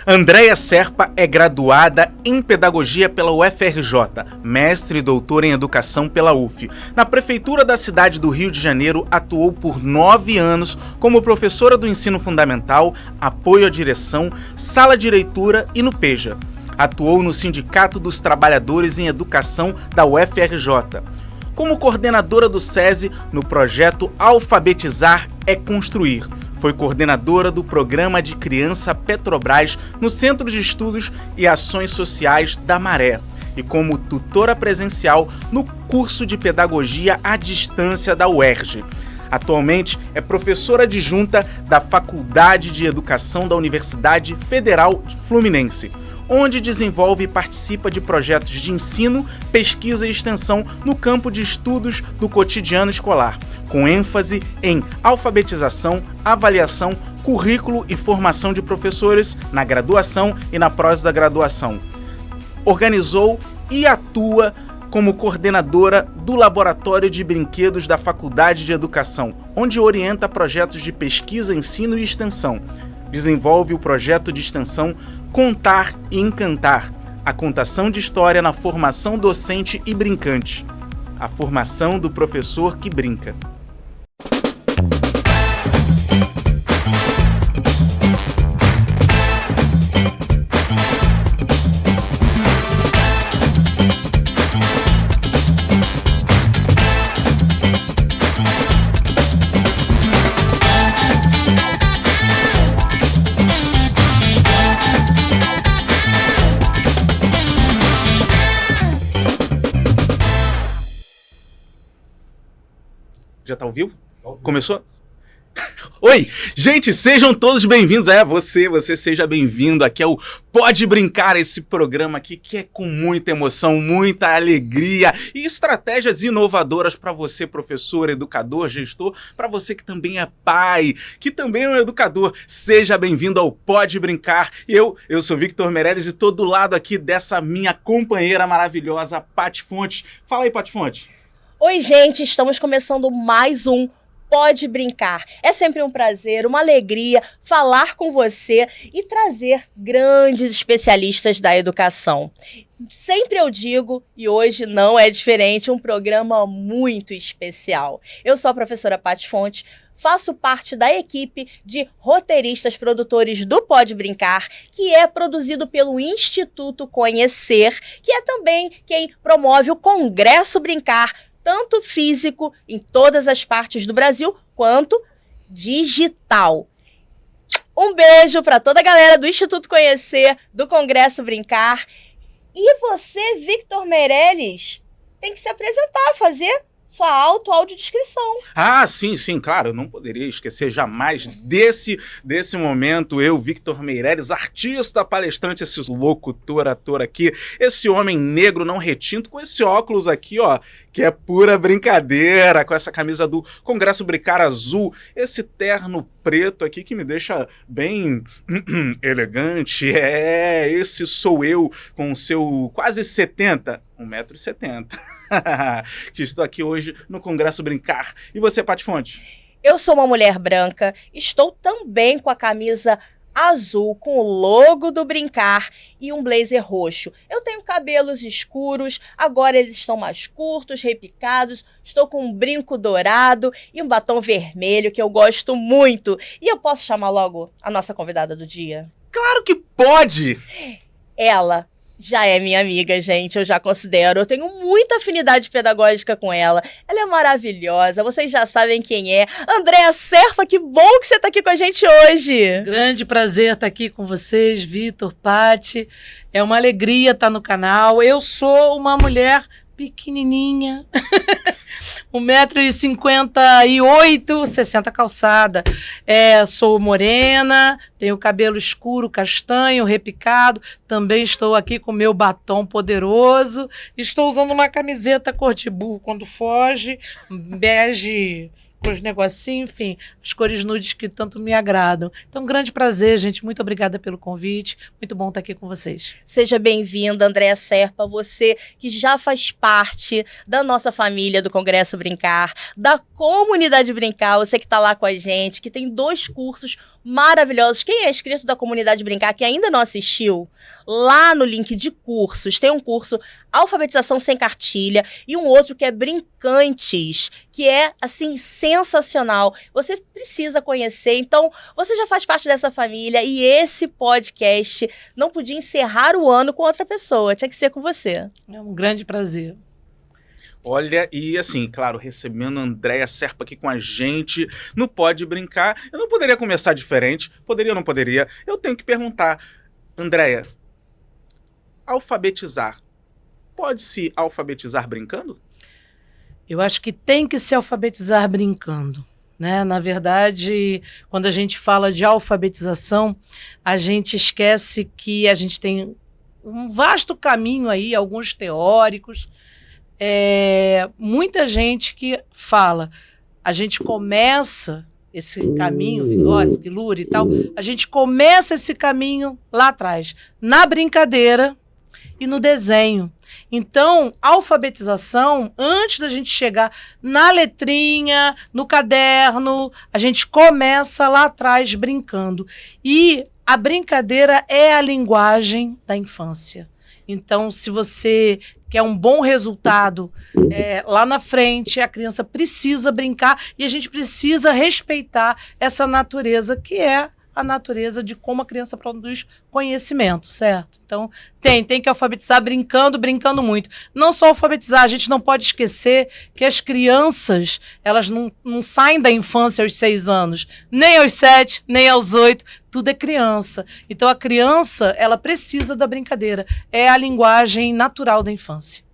Andréia Serpa é graduada em Pedagogia pela UFRJ, mestre e doutora em Educação pela UF. Na Prefeitura da cidade do Rio de Janeiro, atuou por 9 anos como professora do ensino fundamental, apoio à direção, sala de leitura e no PEJA. Atuou no Sindicato dos Trabalhadores em Educação da UFRJ. Como coordenadora do SESI no projeto Alfabetizar é Construir. Foi coordenadora do Programa de Criança Petrobras no Centro de Estudos e Ações Sociais da Maré e como tutora presencial no curso de Pedagogia à Distância da UERJ. Atualmente é professora adjunta da Faculdade de Educação da Universidade Federal Fluminense, onde desenvolve e participa de projetos de ensino, pesquisa e extensão no campo de estudos do cotidiano escolar, com ênfase em alfabetização, avaliação, currículo e formação de professores na graduação e na pós-graduação. Organizou e atua como coordenadora do Laboratório de Brinquedos da Faculdade de Educação, onde orienta projetos de pesquisa, ensino e extensão. Desenvolve o projeto de extensão Contar e Encantar, a contação de história na formação docente e brincante. A formação do professor que brinca. Já tá ao vivo? Começou? Oi, gente, sejam todos bem-vindos. Você seja bem-vindo. Aqui é o Pode Brincar, esse programa aqui que é com muita emoção, muita alegria e estratégias inovadoras para você, professor, educador, gestor, para você que também é pai, que também é um educador. Seja bem-vindo ao Pode Brincar. Eu sou Victor Meirelles e tô do lado aqui dessa minha companheira maravilhosa, Paty Fontes. Fala aí, Paty Fontes. Oi, gente, estamos começando mais um Pode Brincar. É sempre um prazer, uma alegria falar com você e trazer grandes especialistas da educação. Sempre eu digo, e hoje não é diferente, um programa muito especial. Eu sou a professora Paty Fontes, faço parte da equipe de roteiristas produtores do Pode Brincar, que é produzido pelo Instituto Conhecer, que é também quem promove o Congresso Brincar, tanto físico em todas as partes do Brasil, quanto digital. Um beijo para toda a galera do Instituto Conhecer, do Congresso Brincar. E você, Victor Meirelles, tem que se apresentar, fazer sua audiodescrição. Ah, sim, claro, eu não poderia esquecer jamais desse momento. Eu, Victor Meirelles, artista, palestrante, esse locutor, ator aqui, esse homem negro não retinto, com esse óculos aqui, ó, que é pura brincadeira, com essa camisa do Congresso Brincar azul, esse terno preto aqui que me deixa bem elegante. Esse sou eu com o seu quase 1,70 m, que estou aqui hoje no Congresso Brincar. E você, Paty Fontes? Eu sou uma mulher branca, estou também com a camisa azul com o logo do Brincar e um blazer roxo. Eu tenho cabelos escuros, agora eles estão mais curtos, repicados, estou com um brinco dourado e um batom vermelho que eu gosto muito. E eu posso chamar logo a nossa convidada do dia? Claro que pode! Ela já é minha amiga, gente, eu já considero. Eu tenho muita afinidade pedagógica com ela. Ela é maravilhosa, vocês já sabem quem é. Andréia Serpa, que bom que você está aqui com a gente hoje. Grande prazer estar aqui com vocês, Victor, Paty. É uma alegria estar no canal. Eu sou uma mulher pequenininha, 1,58 m, 60 calçada. Sou morena, tenho cabelo escuro, castanho, repicado. Também estou aqui com meu batom poderoso. Estou usando uma camiseta cor de burro quando foge, bege com os negocinhos, enfim, as cores nudes que tanto me agradam. Então, um grande prazer, gente. Muito obrigada pelo convite. Muito bom estar aqui com vocês. Seja bem-vinda, Andréa Serpa, você que já faz parte da nossa família do Congresso Brincar, da comunidade Brincar, você que está lá com a gente, que tem 2 cursos maravilhosos. Quem é inscrito da comunidade Brincar, que ainda não assistiu, lá no link de cursos, tem um curso Alfabetização Sem Cartilha e um outro que é Brincantes, que é, assim, sensacional. Você precisa conhecer, então você já faz parte dessa família e esse podcast não podia encerrar o ano com outra pessoa, tinha que ser com você. É um grande prazer. Olha, e assim, claro, recebendo a Andréa Serpa aqui com a gente no Pode Brincar, eu não poderia começar diferente, poderia ou não poderia? Eu tenho que perguntar, Andréa, alfabetizar, pode se alfabetizar brincando? Eu acho que tem que se alfabetizar brincando, né? Na verdade, quando a gente fala de alfabetização, a gente esquece que a gente tem um vasto caminho aí, alguns teóricos, muita gente que fala, a gente começa esse caminho, Vygotsky, Lurie e tal, a gente começa esse caminho lá atrás, na brincadeira e no desenho. Então, a alfabetização, antes da gente chegar na letrinha, no caderno, a gente começa lá atrás brincando. E a brincadeira é a linguagem da infância. Então, se você quer um bom resultado lá na frente, a criança precisa brincar e a gente precisa respeitar essa natureza que é a natureza de como a criança produz conhecimento, certo? Então, tem que alfabetizar brincando muito. Não só alfabetizar, a gente não pode esquecer que as crianças, elas não saem da infância aos 6 anos, nem aos 7, nem aos 8, tudo é criança. Então, a criança, ela precisa da brincadeira, é a linguagem natural da infância.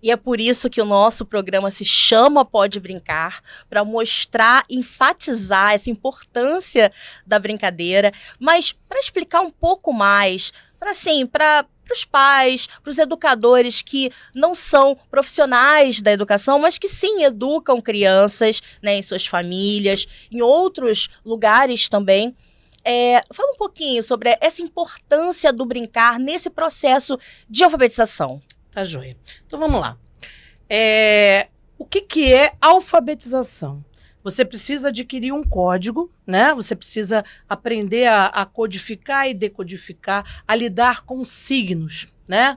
E é por isso que o nosso programa se chama Pode Brincar, para mostrar, enfatizar essa importância da brincadeira, mas para explicar um pouco mais, para os pais, para os educadores que não são profissionais da educação, mas que sim educam crianças, né, em suas famílias, em outros lugares também. Fala um pouquinho sobre essa importância do brincar nesse processo de alfabetização. Tá joia. Então vamos lá. O que é alfabetização? Você precisa adquirir um código, né? Você precisa aprender a codificar e decodificar, a lidar com signos, né?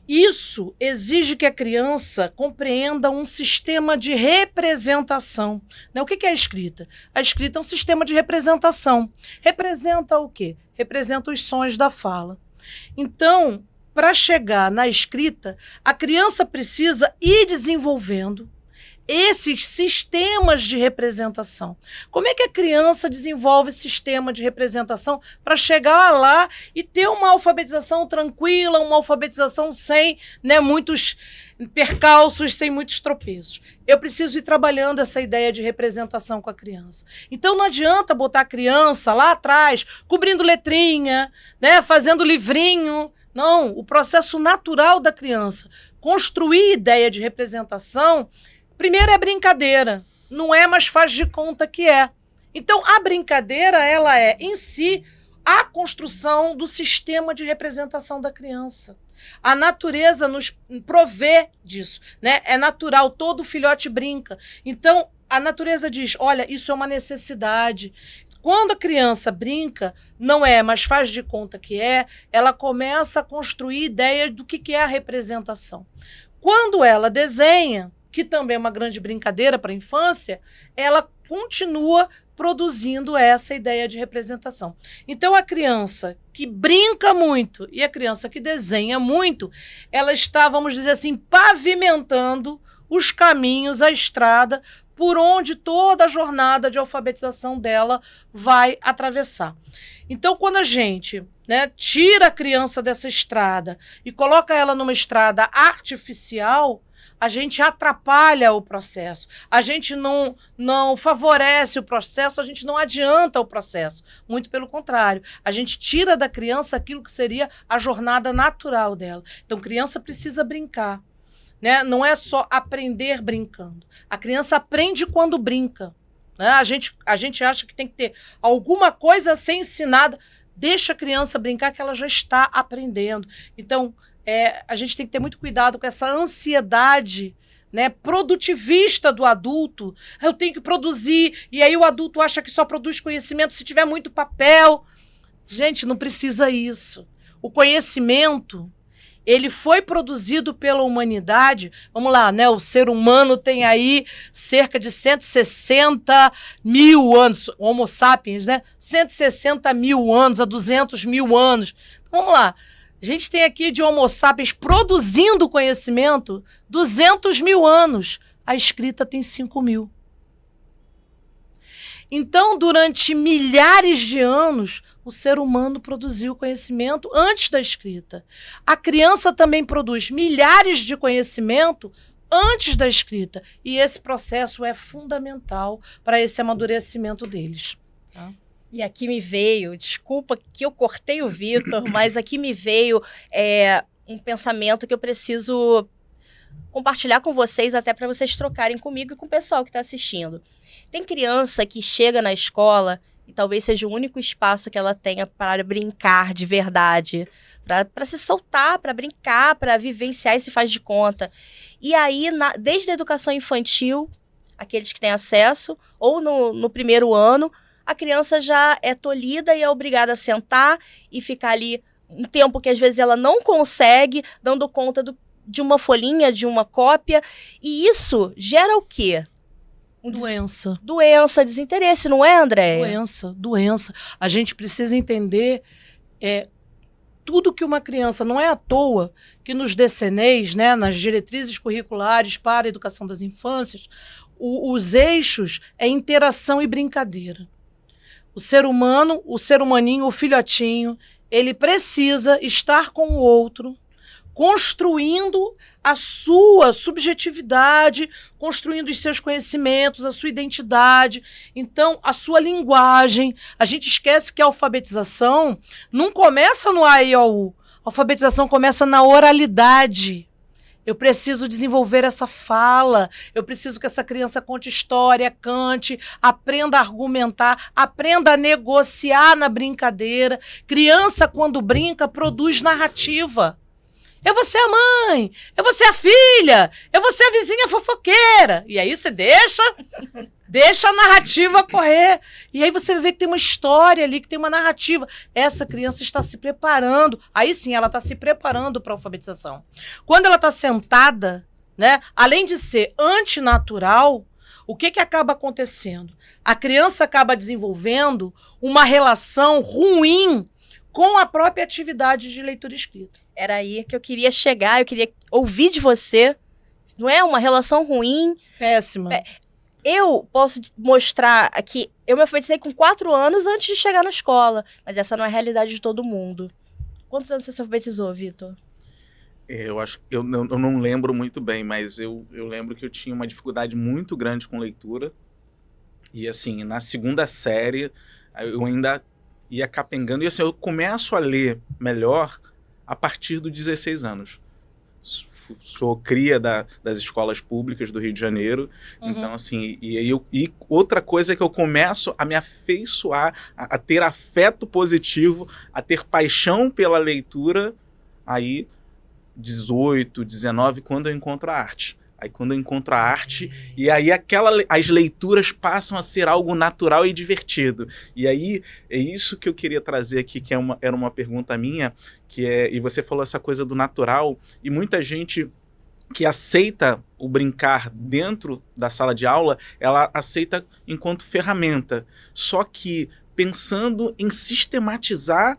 Isso exige que a criança compreenda um sistema de representação, né? O que é a escrita? A escrita é um sistema de representação. Representa o quê? Representa os sons da fala. Então, para chegar na escrita, a criança precisa ir desenvolvendo esses sistemas de representação. Como é que a criança desenvolve sistema de representação para chegar lá e ter uma alfabetização tranquila, uma alfabetização sem, né, muitos percalços, sem muitos tropeços? Eu preciso ir trabalhando essa ideia de representação com a criança. Então não adianta botar a criança lá atrás, cobrindo letrinha, né, fazendo livrinho. Não, o processo natural da criança construir ideia de representação, primeiro é brincadeira, não é, mas faz de conta que é. Então, a brincadeira, ela é, em si, a construção do sistema de representação da criança. A natureza nos provê disso, né? É natural, todo filhote brinca. Então, a natureza diz, olha, isso é uma necessidade. Quando a criança brinca, não é, mas faz de conta que é, ela começa a construir ideias do que é a representação. Quando ela desenha, que também é uma grande brincadeira para a infância, ela continua produzindo essa ideia de representação. Então, a criança que brinca muito e a criança que desenha muito, ela está, vamos dizer assim, pavimentando os caminhos, a estrada, por onde toda a jornada de alfabetização dela vai atravessar. Então, quando a gente, né, tira a criança dessa estrada e coloca ela numa estrada artificial, a gente atrapalha o processo, a gente não favorece o processo, a gente não adianta o processo. Muito pelo contrário, a gente tira da criança aquilo que seria a jornada natural dela. Então, criança precisa brincar. né? Não é só aprender brincando. A criança aprende quando brinca. Né? A gente acha que tem que ter alguma coisa a ser ensinada. Deixa a criança brincar que ela já está aprendendo. Então, a gente tem que ter muito cuidado com essa ansiedade, né, produtivista do adulto. Eu tenho que produzir, e aí o adulto acha que só produz conhecimento se tiver muito papel. Gente, não precisa isso. O conhecimento, ele foi produzido pela humanidade. Vamos lá, né? O ser humano tem aí cerca de 160 mil anos, Homo sapiens, né? 160 mil anos a 200 mil anos. Então, vamos lá. A gente tem aqui de Homo sapiens produzindo conhecimento 200 mil anos. A escrita tem 5 mil. Então, durante milhares de anos, o ser humano produziu conhecimento antes da escrita. A criança também produz milhares de conhecimento antes da escrita. E esse processo é fundamental para esse amadurecimento deles. Tá? E aqui me veio, desculpa que eu cortei o Vitor, mas aqui me veio um pensamento que eu preciso compartilhar com vocês, até para vocês trocarem comigo e com o pessoal que está assistindo. Tem criança que chega na escola e talvez seja o único espaço que ela tenha para brincar de verdade, para se soltar, para brincar, para vivenciar e se faz de conta. E aí, desde a educação infantil, aqueles que têm acesso, ou no primeiro ano, a criança já é tolhida e é obrigada a sentar e ficar ali um tempo que às vezes ela não consegue, dando conta de uma folhinha, de uma cópia. E isso gera o quê? Doença. Doença, desinteresse, não é, Andréia? Doença. A gente precisa entender tudo que uma criança, não é à toa que nos DCNEs, né, nas diretrizes curriculares para a educação das infâncias, os eixos é interação e brincadeira. O ser humano, o ser humaninho, o filhotinho, ele precisa estar com o outro, construindo a sua subjetividade, construindo os seus conhecimentos, a sua identidade, então a sua linguagem. A gente esquece que a alfabetização não começa no A, I, O, U. A alfabetização começa na oralidade. Eu preciso desenvolver essa fala, eu preciso que essa criança conte história, cante, aprenda a argumentar, aprenda a negociar na brincadeira. Criança, quando brinca, produz narrativa. Eu vou ser a mãe, eu vou ser a filha, eu vou ser a vizinha fofoqueira. E aí você deixa a narrativa correr. E aí você vê que tem uma história ali, que tem uma narrativa. Essa criança está se preparando. Aí sim, ela está se preparando para a alfabetização. Quando ela está sentada, né, além de ser antinatural, o que acaba acontecendo? A criança acaba desenvolvendo uma relação ruim com a própria atividade de leitura e escrita. Era aí que eu queria chegar, eu queria ouvir de você. Não é uma relação ruim? Péssima. Eu posso mostrar que eu me alfabetizei com 4 anos antes de chegar na escola, mas essa não é a realidade de todo mundo. Quantos anos você se alfabetizou, Vitor? Eu não lembro muito bem, mas eu lembro que eu tinha uma dificuldade muito grande com leitura. E assim, na 2ª série, eu ainda ia capengando. E assim, eu começo a ler melhor a partir dos 16 anos. Sou cria das escolas públicas do Rio de Janeiro. Uhum. Então, assim, e outra coisa é que eu começo a me afeiçoar, a ter afeto positivo, a ter paixão pela leitura, aí 18, 19, quando eu encontro a arte. Aí quando eu encontro a arte, e aí as leituras passam a ser algo natural e divertido. E aí é isso que eu queria trazer aqui, que era uma pergunta minha, e você falou essa coisa do natural, e muita gente que aceita o brincar dentro da sala de aula, ela aceita enquanto ferramenta. Só que pensando em sistematizar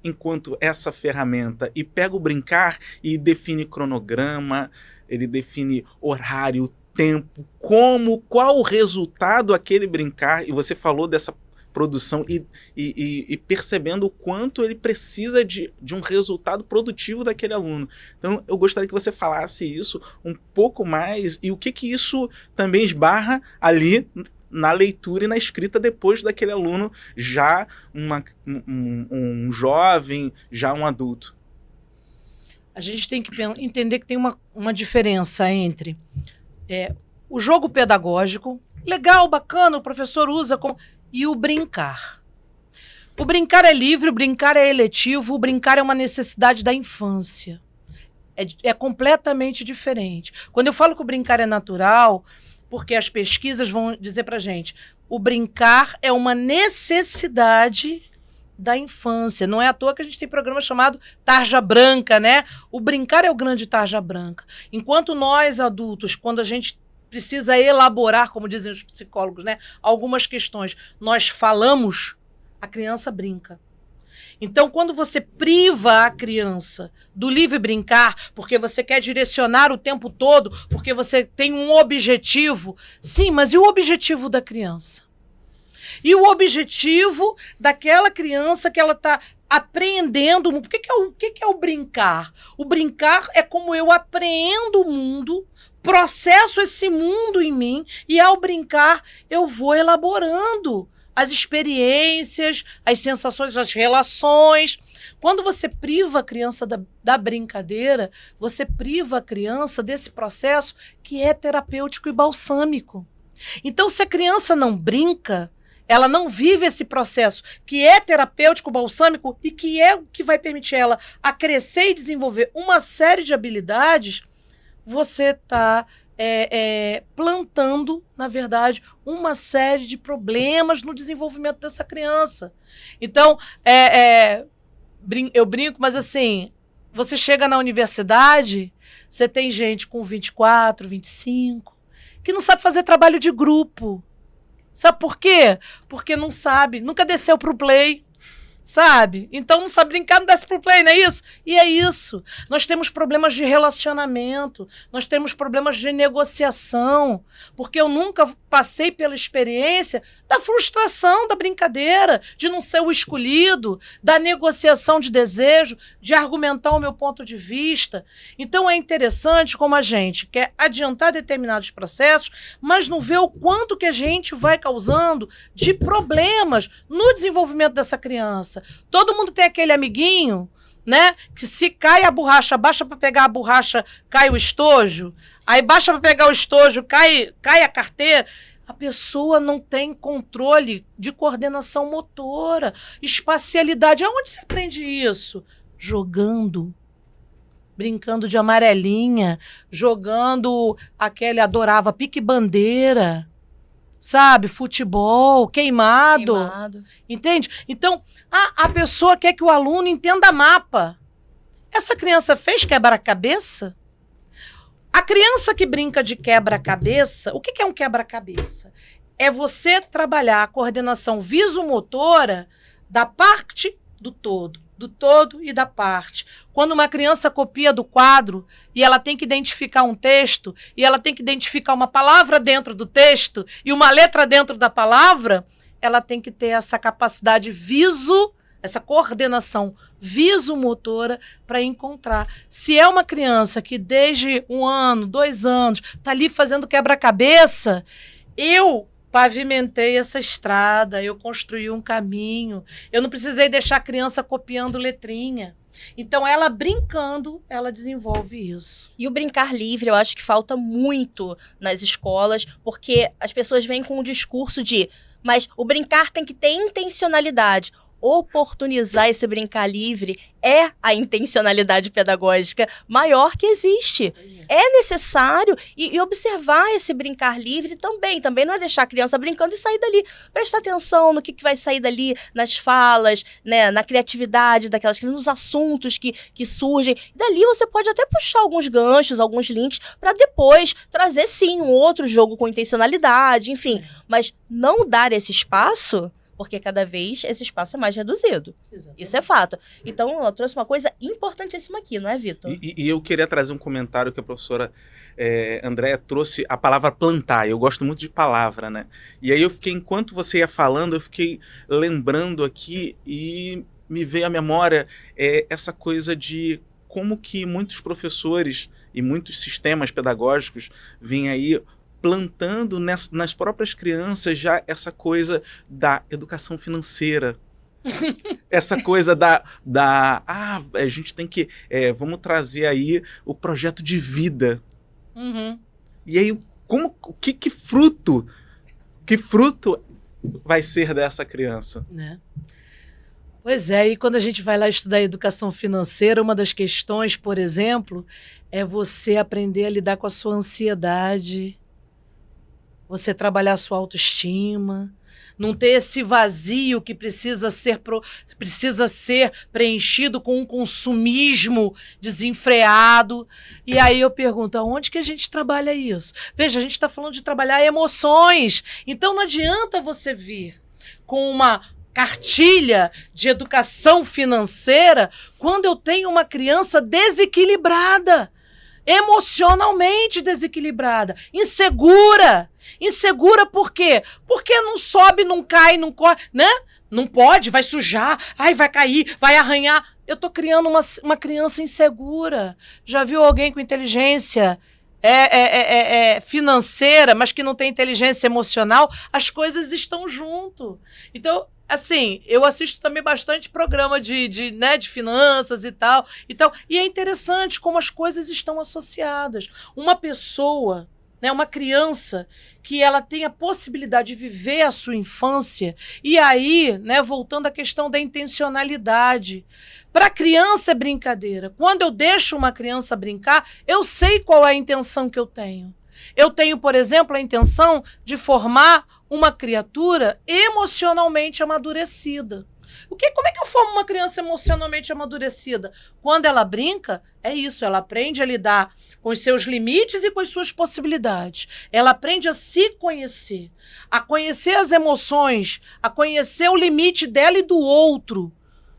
enquanto essa ferramenta, e pega o brincar e define cronograma, ele define horário, tempo, qual o resultado aquele brincar, e você falou dessa produção e percebendo o quanto ele precisa de um resultado produtivo daquele aluno. Então eu gostaria que você falasse isso um pouco mais, e o que isso também esbarra ali na leitura e na escrita depois daquele aluno já um jovem, já um adulto. a gente tem que entender que tem uma diferença entre o jogo pedagógico, legal, bacana, o professor usa, e o brincar. O brincar é livre, o brincar é eletivo, o brincar é uma necessidade da infância. É completamente diferente. Quando eu falo que o brincar é natural, porque as pesquisas vão dizer pra gente, o brincar é uma necessidade da infância. Não é à toa que a gente tem programa chamado Tarja Branca, né? O brincar é o grande Tarja Branca. Enquanto nós, adultos, quando a gente precisa elaborar, como dizem os psicólogos, né, algumas questões, nós falamos, a criança brinca. Então, quando você priva a criança do livre brincar, porque você quer direcionar o tempo todo, porque você tem um objetivo, sim, mas e o objetivo da criança? E o objetivo daquela criança que ela está apreendendo? O que é o brincar? O brincar é como eu apreendo o mundo, processo esse mundo em mim, e ao brincar eu vou elaborando as experiências, as sensações, as relações. Quando você priva a criança da brincadeira, você priva a criança desse processo que é terapêutico e balsâmico. Então, se a criança não brinca, ela não vive esse processo que é terapêutico, balsâmico e que é o que vai permitir ela a crescer e desenvolver uma série de habilidades, você está plantando, na verdade, uma série de problemas no desenvolvimento dessa criança. Então, eu brinco, mas assim, você chega na universidade, você tem gente com 24, 25, que não sabe fazer trabalho de grupo. Sabe por quê? Porque não sabe, nunca desceu pro play. Sabe? Então não sabe brincar, não desce pro play, não é isso? E é isso. Nós temos problemas de relacionamento, nós temos problemas de negociação, porque eu nunca passei pela experiência da frustração da brincadeira, de não ser o escolhido, da negociação de desejo, de argumentar o meu ponto de vista. Então é interessante como a gente quer adiantar determinados processos, mas não vê o quanto que a gente vai causando de problemas no desenvolvimento dessa criança. Todo mundo tem aquele amiguinho, né? Que se cai a borracha, baixa para pegar a borracha, cai o estojo. Aí baixa para pegar o estojo, cai a carteira. A pessoa não tem controle de coordenação motora, espacialidade. Aonde você aprende isso? Jogando. Brincando de amarelinha, jogando adorava pique-bandeira. Sabe, futebol, queimado. Entende? Então, a pessoa quer que o aluno entenda mapa. Essa criança fez quebra-cabeça? A criança que brinca de quebra-cabeça, o que é um quebra-cabeça? É você trabalhar a coordenação visomotora da parte do todo e da parte. Quando uma criança copia do quadro e ela tem que identificar um texto e ela tem que identificar uma palavra dentro do texto e uma letra dentro da palavra, ela tem que ter essa capacidade essa coordenação visomotora para encontrar. Se é uma criança que desde 1 ano, 2 anos, está ali fazendo quebra-cabeça, eu pavimentei essa estrada, eu construí um caminho, eu não precisei deixar a criança copiando letrinha. Então, ela brincando, ela desenvolve isso. E o brincar livre, eu acho que falta muito nas escolas, porque as pessoas vêm com o discurso de, mas o brincar tem que ter intencionalidade. Oportunizar esse brincar livre é a intencionalidade pedagógica maior que existe. É necessário e observar esse brincar livre também. Também não é deixar a criança brincando e sair dali. Prestar atenção no que vai sair dali, nas falas, né, na criatividade daquelas crianças, nos assuntos que surgem. Dali você pode até puxar alguns ganchos, alguns links, para depois trazer, sim, um outro jogo com intencionalidade, enfim. Mas não dar esse espaço, porque cada vez esse espaço é mais reduzido. Exatamente. Isso é fato. Então, eu trouxe uma coisa importantíssima aqui, não é, Vitor? E eu queria trazer um comentário que a professora Andréa trouxe, a palavra plantar. Eu gosto muito de palavra, né? E aí eu fiquei, enquanto você ia falando, eu fiquei lembrando aqui e me veio à memória essa coisa de como que muitos professores e muitos sistemas pedagógicos vêm aí plantando nas próprias crianças já essa coisa da educação financeira, Essa coisa a gente tem que, vamos trazer aí o projeto de vida. Uhum. E aí, que fruto vai ser dessa criança? Né? Pois é, e quando a gente vai lá estudar educação financeira, uma das questões, por exemplo, é você aprender a lidar com a sua ansiedade, você trabalhar a sua autoestima, não ter esse vazio que precisa ser preenchido com um consumismo desenfreado. E aí eu pergunto, aonde que a gente trabalha isso? Veja, a gente está falando de trabalhar emoções, então não adianta você vir com uma cartilha de educação financeira quando eu tenho uma criança desequilibrada, emocionalmente desequilibrada, insegura. Insegura por quê? Porque não sobe, não cai, não corre, né? Não pode, vai sujar, ai, vai cair, vai arranhar. Eu tô criando uma criança insegura. Já viu alguém com inteligência financeira, mas que não tem inteligência emocional? As coisas estão junto. Então, assim, eu assisto também bastante programa de finanças e tal. E é interessante como as coisas estão associadas. Uma pessoa, né, uma criança que ela tem a possibilidade de viver a sua infância, e aí, né, voltando à questão da intencionalidade. Para a criança é brincadeira. Quando eu deixo uma criança brincar, eu sei qual é a intenção que eu tenho. Eu tenho, por exemplo, a intenção de formar uma criatura emocionalmente amadurecida. Como é que eu formo uma criança emocionalmente amadurecida? Quando ela brinca, é isso, ela aprende a lidar com os seus limites e com as suas possibilidades. Ela aprende a se conhecer, a conhecer as emoções, a conhecer o limite dela e do outro,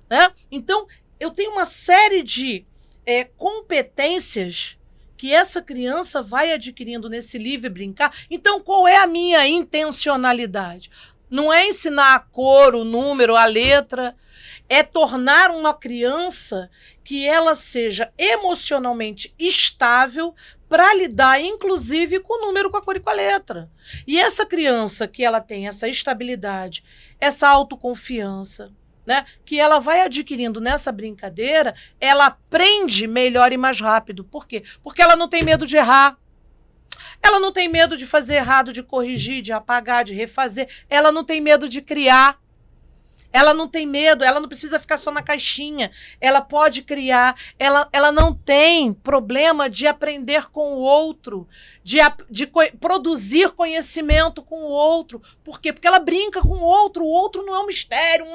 né? Então, eu tenho uma série de competências que essa criança vai adquirindo nesse livre brincar. Então, qual é a minha intencionalidade? Não é ensinar a cor, o número, a letra, é tornar uma criança que ela seja emocionalmente estável para lidar, inclusive, com o número, com a cor e com a letra. E essa criança que ela tem essa estabilidade, essa autoconfiança, né, que ela vai adquirindo nessa brincadeira, ela aprende melhor e mais rápido. Por quê? Porque ela não tem medo de errar. Ela não tem medo de fazer errado, de corrigir, de apagar, de refazer. Ela não tem medo de criar. Ela não tem medo, ela não precisa ficar só na caixinha. Ela pode criar. Ela não tem problema de aprender com o outro, de produzir conhecimento com o outro. Por quê? Porque ela brinca com o outro não é um mistério,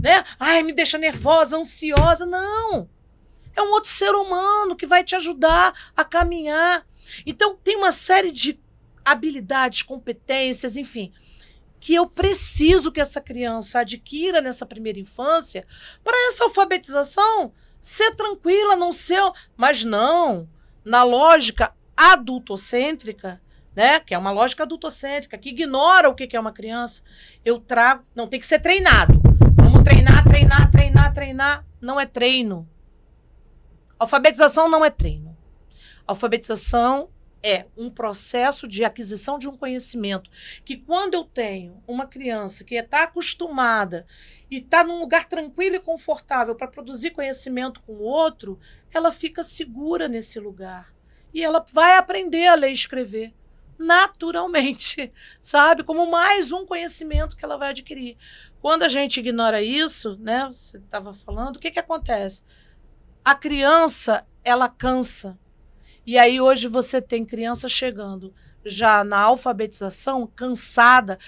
né? Ai, me deixa nervosa, ansiosa. Não. É um outro ser humano que vai te ajudar a caminhar. Então, tem uma série de habilidades, competências, enfim, que eu preciso que essa criança adquira nessa primeira infância para essa alfabetização ser tranquila, não ser... Mas não, na lógica adultocêntrica, né, que é uma lógica adultocêntrica, que ignora o que é uma criança, eu trago... Não, tem que ser treinado. Vamos treinar. Não é treino. Alfabetização não é treino. Alfabetização é um processo de aquisição de um conhecimento que, quando eu tenho uma criança que está acostumada e está num lugar tranquilo e confortável para produzir conhecimento com o outro, ela fica segura nesse lugar. E ela vai aprender a ler e escrever naturalmente, sabe? Como mais um conhecimento que ela vai adquirir. Quando a gente ignora isso, né? Você estava falando, o que acontece? A criança, ela cansa. E aí hoje você tem criança chegando já na alfabetização cansada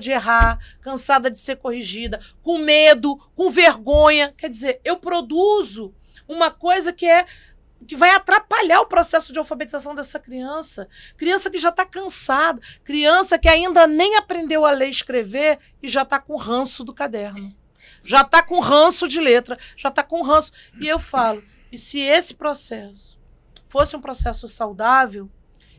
de errar, cansada de ser corrigida, com medo, com vergonha. Quer dizer, eu produzo uma coisa que vai atrapalhar o processo de alfabetização dessa criança. Criança que já está cansada, criança que ainda nem aprendeu a ler e escrever e já está com ranço do caderno. Já está com ranço de letra, já está com ranço. E eu falo, e se esse processo fosse um processo saudável,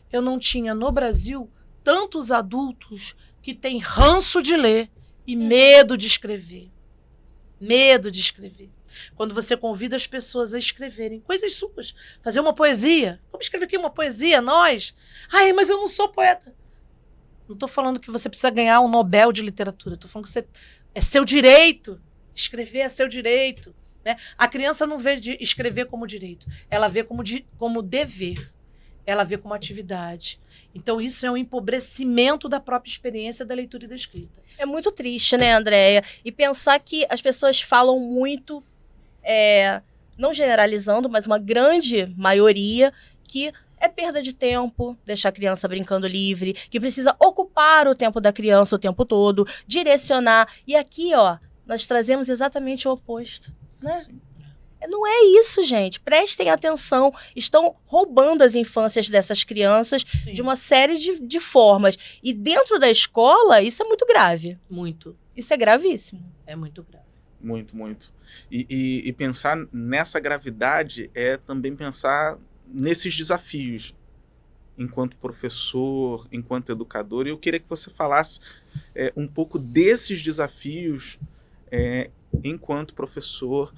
eu não tinha no Brasil tantos adultos que têm ranço de ler e medo de escrever. Medo de escrever. Quando você convida as pessoas a escreverem coisas suas, fazer uma poesia. Vamos escrever aqui uma poesia, nós? Ai, mas eu não sou poeta. Não estou falando que você precisa ganhar um Nobel de literatura. Estou falando que é seu direito Escrever é seu direito. Né? A criança não vê de escrever como direito, ela vê como dever, ela vê como atividade. Então, isso é um empobrecimento da própria experiência da leitura e da escrita. É muito triste, né, Andréia? E pensar que as pessoas falam muito, não generalizando, mas uma grande maioria, que é perda de tempo, deixar a criança brincando livre, que precisa ocupar o tempo da criança o tempo todo, direcionar. E aqui, ó, nós trazemos exatamente o oposto. Né? Não é isso, gente. Prestem atenção. Estão roubando as infâncias dessas crianças de uma série de formas. E dentro da escola, isso é muito grave. Muito. Isso é gravíssimo. É muito grave. Muito, muito. E pensar nessa gravidade é também pensar nesses desafios enquanto professor, enquanto educador. E eu queria que você falasse um pouco desses desafios enquanto professor,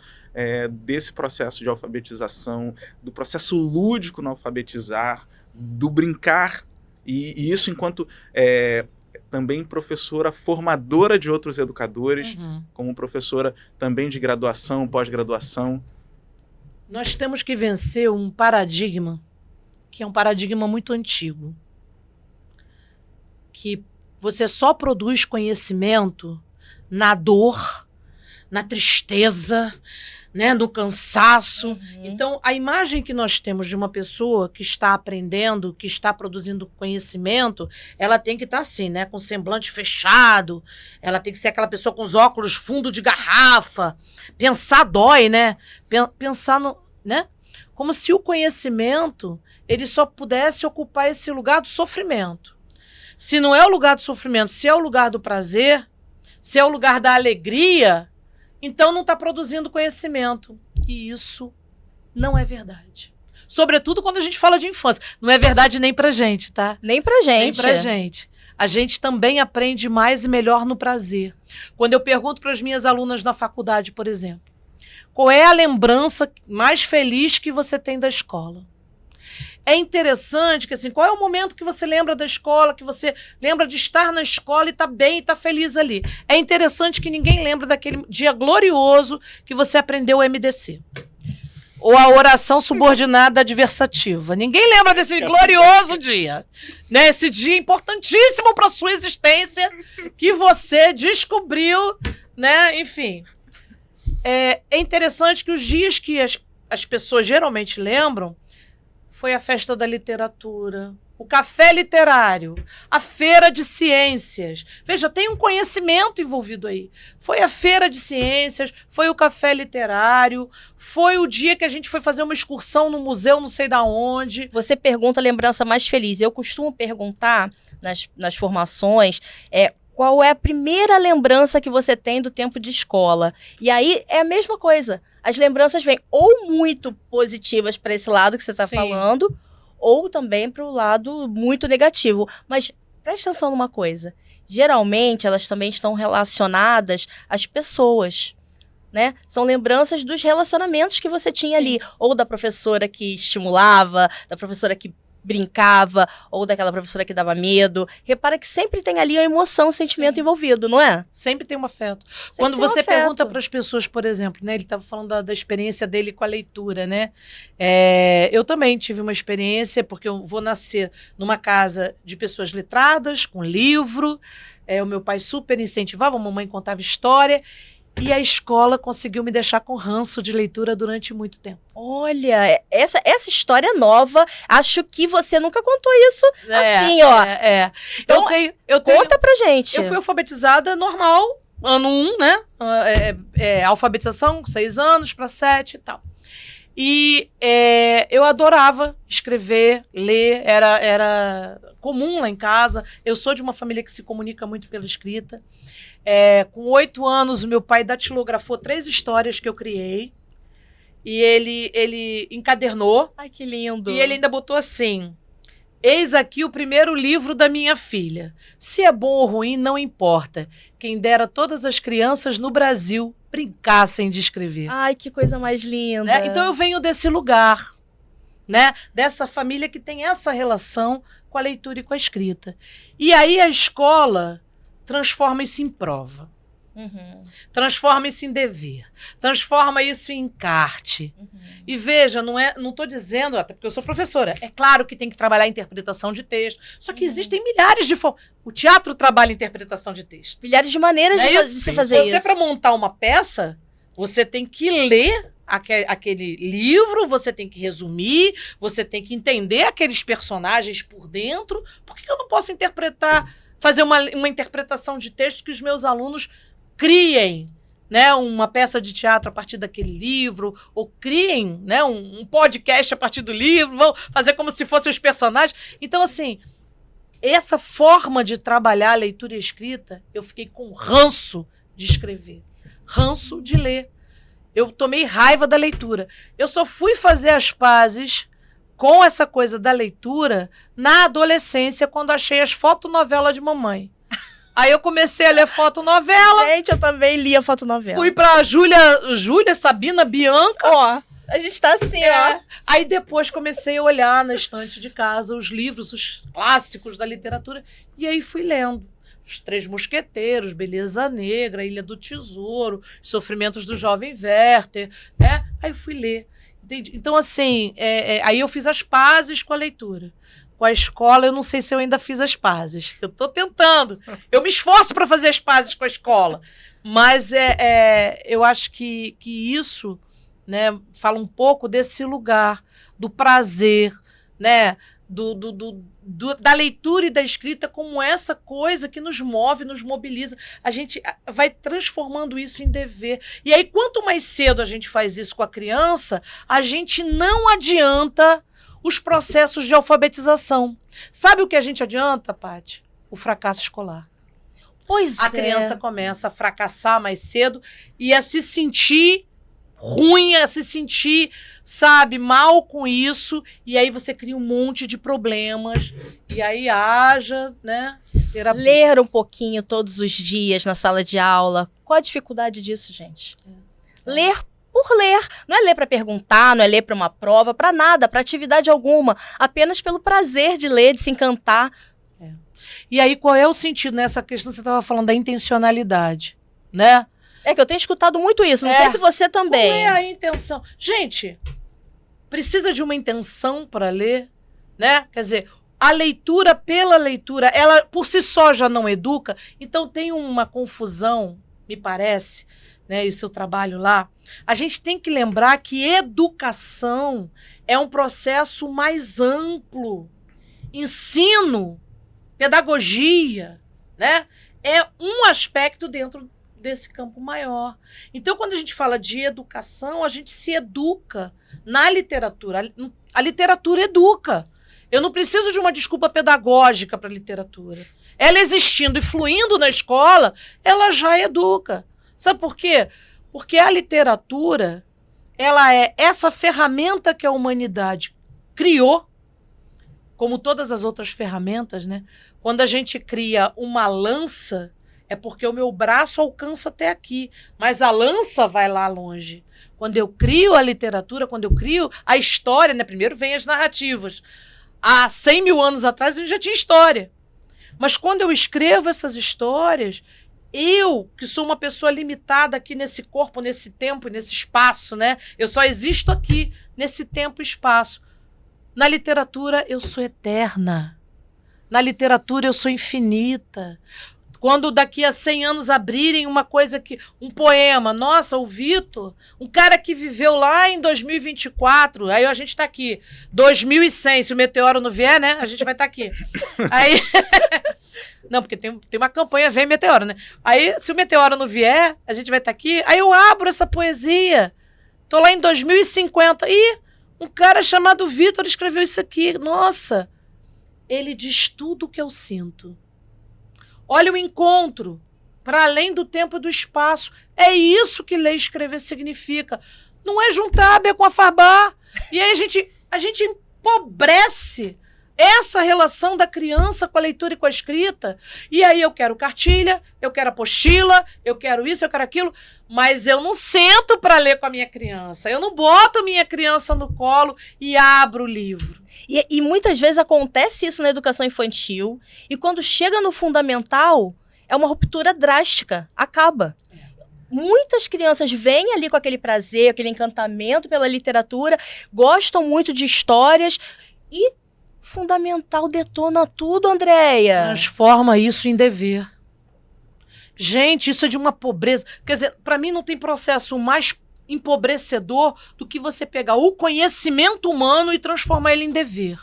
desse processo de alfabetização, do processo lúdico no alfabetizar, do brincar, e isso enquanto também professora formadora de outros educadores, como professora também de graduação, pós-graduação. Nós temos que vencer um paradigma, que é um paradigma muito antigo, que você só produz conhecimento na dor, na tristeza, né, no cansaço. Então, a imagem que nós temos de uma pessoa que está aprendendo, que está produzindo conhecimento, ela tem que estar assim, né, com o semblante fechado, ela tem que ser aquela pessoa com os óculos fundo de garrafa. Pensar dói, né? Pensar no, né? Como se o conhecimento, ele só pudesse ocupar esse lugar do sofrimento. Se não é o lugar do sofrimento, se é o lugar do prazer, se é o lugar da alegria, então não está produzindo conhecimento. E isso não é verdade. Sobretudo quando a gente fala de infância. Não é verdade nem pra gente, tá? Nem pra gente. Nem pra gente. A gente também aprende mais e melhor no prazer. Quando eu pergunto para as minhas alunas na faculdade, por exemplo, qual é a lembrança mais feliz que você tem da escola? É interessante que, assim, qual é o momento que você lembra da escola, que você lembra de estar na escola e tá bem e tá feliz ali. É interessante que ninguém lembra daquele dia glorioso que você aprendeu o MDC. Ou a oração subordinada adversativa. Ninguém lembra desse glorioso dia. Né? Esse dia importantíssimo para sua existência que você descobriu, né? Enfim. É interessante que os dias que as pessoas geralmente lembram foi a festa da literatura, o café literário, a feira de ciências. Veja, tem um conhecimento envolvido aí. Foi a feira de ciências, foi o café literário, foi o dia que a gente foi fazer uma excursão no museu não sei da onde. Você pergunta a lembrança mais feliz. Eu costumo perguntar nas formações qual é a primeira lembrança que você tem do tempo de escola. E aí é a mesma coisa. As lembranças vêm ou muito positivas para esse lado que você está falando, ou também para o lado muito negativo. Mas preste atenção numa coisa. Geralmente, elas também estão relacionadas às pessoas. Né? São lembranças dos relacionamentos que você tinha ali. Ou da professora que estimulava, da professora que brincava, ou daquela professora que dava medo. Repara que sempre tem ali a emoção, o sentimento envolvido, não é? Sempre tem um afeto. Sempre Quando tem um você afeto. pergunta para as pessoas, por exemplo, né, ele estava falando da experiência dele com a leitura, né? Eu também tive uma experiência, porque eu vou nascer numa casa de pessoas letradas, com livro. O meu pai super incentivava, a mamãe contava história. E a escola conseguiu me deixar com ranço de leitura durante muito tempo. Olha, essa história nova, acho que você nunca contou isso assim, ó. Então, conta pra gente. Eu fui alfabetizada normal, ano 1, né? Alfabetização, 6 anos para 7 e tal. E eu adorava escrever, ler, era comum lá em casa. Eu sou de uma família que se comunica muito pela escrita. Com 8 anos, o meu pai datilografou 3 histórias que eu criei. E ele encadernou. Ai, que lindo. E ele ainda botou assim: eis aqui o primeiro livro da minha filha. Se é bom ou ruim, não importa. Quem dera todas as crianças no Brasil brincassem de escrever. Ai, que coisa mais linda. Né? Então eu venho desse lugar, né? Dessa família que tem essa relação com a leitura e com a escrita. E aí a escola transforma isso em prova. Transforma isso em dever. Transforma isso em encarte. E veja, não estou dizendo, até porque eu sou professora, é claro que tem que trabalhar a interpretação de texto, só que existem milhares de formas. O teatro trabalha a interpretação de texto. Milhares de maneiras de se fazer isso. Você, para montar uma peça, você tem que ler aquele livro, você tem que resumir, você tem que entender aqueles personagens por dentro. Por que eu não posso fazer uma interpretação de texto que os meus alunos criem, né, uma peça de teatro a partir daquele livro, ou criem, né, um podcast a partir do livro, vão fazer como se fossem os personagens. Então, assim, essa forma de trabalhar a leitura e a escrita, eu fiquei com ranço de escrever, ranço de ler. Eu tomei raiva da leitura. Eu só fui fazer as pazes com essa coisa da leitura na adolescência, quando achei as fotonovelas de mamãe. Aí eu comecei a ler fotonovela. Gente, eu também lia fotonovela. Fui pra Júlia, Sabina, Bianca. Ó, a gente tá assim, ó. Aí depois comecei a olhar na estante de casa os livros, os clássicos da literatura. E aí fui lendo. Os Três Mosqueteiros, Beleza Negra, Ilha do Tesouro, Os Sofrimentos do Jovem Werther, né? Aí fui ler. Entendi. Então, assim, aí eu fiz as pazes com a leitura. Com a escola, eu não sei se eu ainda fiz as pazes. Eu tô tentando. Eu me esforço para fazer as pazes com a escola. Mas eu acho que isso, né, fala um pouco desse lugar, do prazer, né, da leitura e da escrita como essa coisa que nos move, nos mobiliza. A gente vai transformando isso em dever. E aí, quanto mais cedo a gente faz isso com a criança, a gente não adianta os processos de alfabetização. Sabe o que a gente adianta, Paty? O fracasso escolar. Pois A criança começa a fracassar mais cedo e a se sentir ruim, a se sentir, sabe, mal com isso, e aí você cria um monte de problemas, e aí haja, né, terapia. Ler um pouquinho todos os dias na sala de aula. Qual a dificuldade disso, gente? Ler por ler. Não é ler para perguntar, não é ler para uma prova, para nada, para atividade alguma. Apenas pelo prazer de ler, de se encantar. E aí, qual é o sentido nessa questão? Você estava falando da intencionalidade, né? É que eu tenho escutado muito isso, não sei se você também. Qual é a intenção? Gente, precisa de uma intenção para ler, né? Quer dizer, a leitura pela leitura, ela por si só já não educa, então tem uma confusão, me parece, né? E o seu trabalho lá. A gente tem que lembrar que educação é um processo mais amplo. Ensino, pedagogia, né? É um aspecto dentro desse campo maior. Então, quando a gente fala de educação, a gente se educa na literatura. A literatura educa. Eu não preciso de uma desculpa pedagógica para a literatura. Ela existindo e fluindo na escola, ela já educa. Sabe por quê? Porque a literatura, ela é essa ferramenta que a humanidade criou, como todas as outras ferramentas, né? Quando a gente cria uma lança, é porque o meu braço alcança até aqui, mas a lança vai lá longe. Quando eu crio a literatura, quando eu crio a história, né? Primeiro vem as narrativas. Há 100 mil anos atrás a gente já tinha história. Mas quando eu escrevo essas histórias, eu, que sou uma pessoa limitada aqui nesse corpo, nesse tempo, nesse espaço, né? Eu só existo aqui, nesse tempo e espaço. Na literatura, eu sou eterna. Na literatura, eu sou infinita. Quando daqui a 100 anos abrirem uma coisa que... Um poema, nossa, o Vitor, um cara que viveu lá em 2024, aí a gente está aqui, 2100, se o meteoro não vier, né? A gente vai estar aqui. Aí... Não, porque tem uma campanha, vem meteoro, né? Aí, se o meteoro não vier, a gente vai estar aqui. Aí eu abro essa poesia. Tô lá em 2050. E um cara chamado Vitor escreveu isso aqui. Nossa, ele diz tudo o que eu sinto. Olha o encontro, para além do tempo e do espaço. É isso que ler e escrever significa. Não é juntar a B com a Fabá. E aí a gente empobrece essa relação da criança com a leitura e com a escrita. E aí eu quero cartilha, eu quero apostila, eu quero isso, eu quero aquilo, mas eu não sento para ler com a minha criança. Eu não boto minha criança no colo e abro o livro. E muitas vezes acontece isso na educação infantil, e quando chega no fundamental, é uma ruptura drástica, acaba. muitas crianças vêm ali com aquele prazer, aquele encantamento pela literatura, gostam muito de histórias e fundamental detona tudo, Andréia. Transforma isso em dever. Gente, isso é de uma pobreza. Quer dizer, para mim não tem processo mais empobrecedor do que você pegar o conhecimento humano e transformar ele em dever.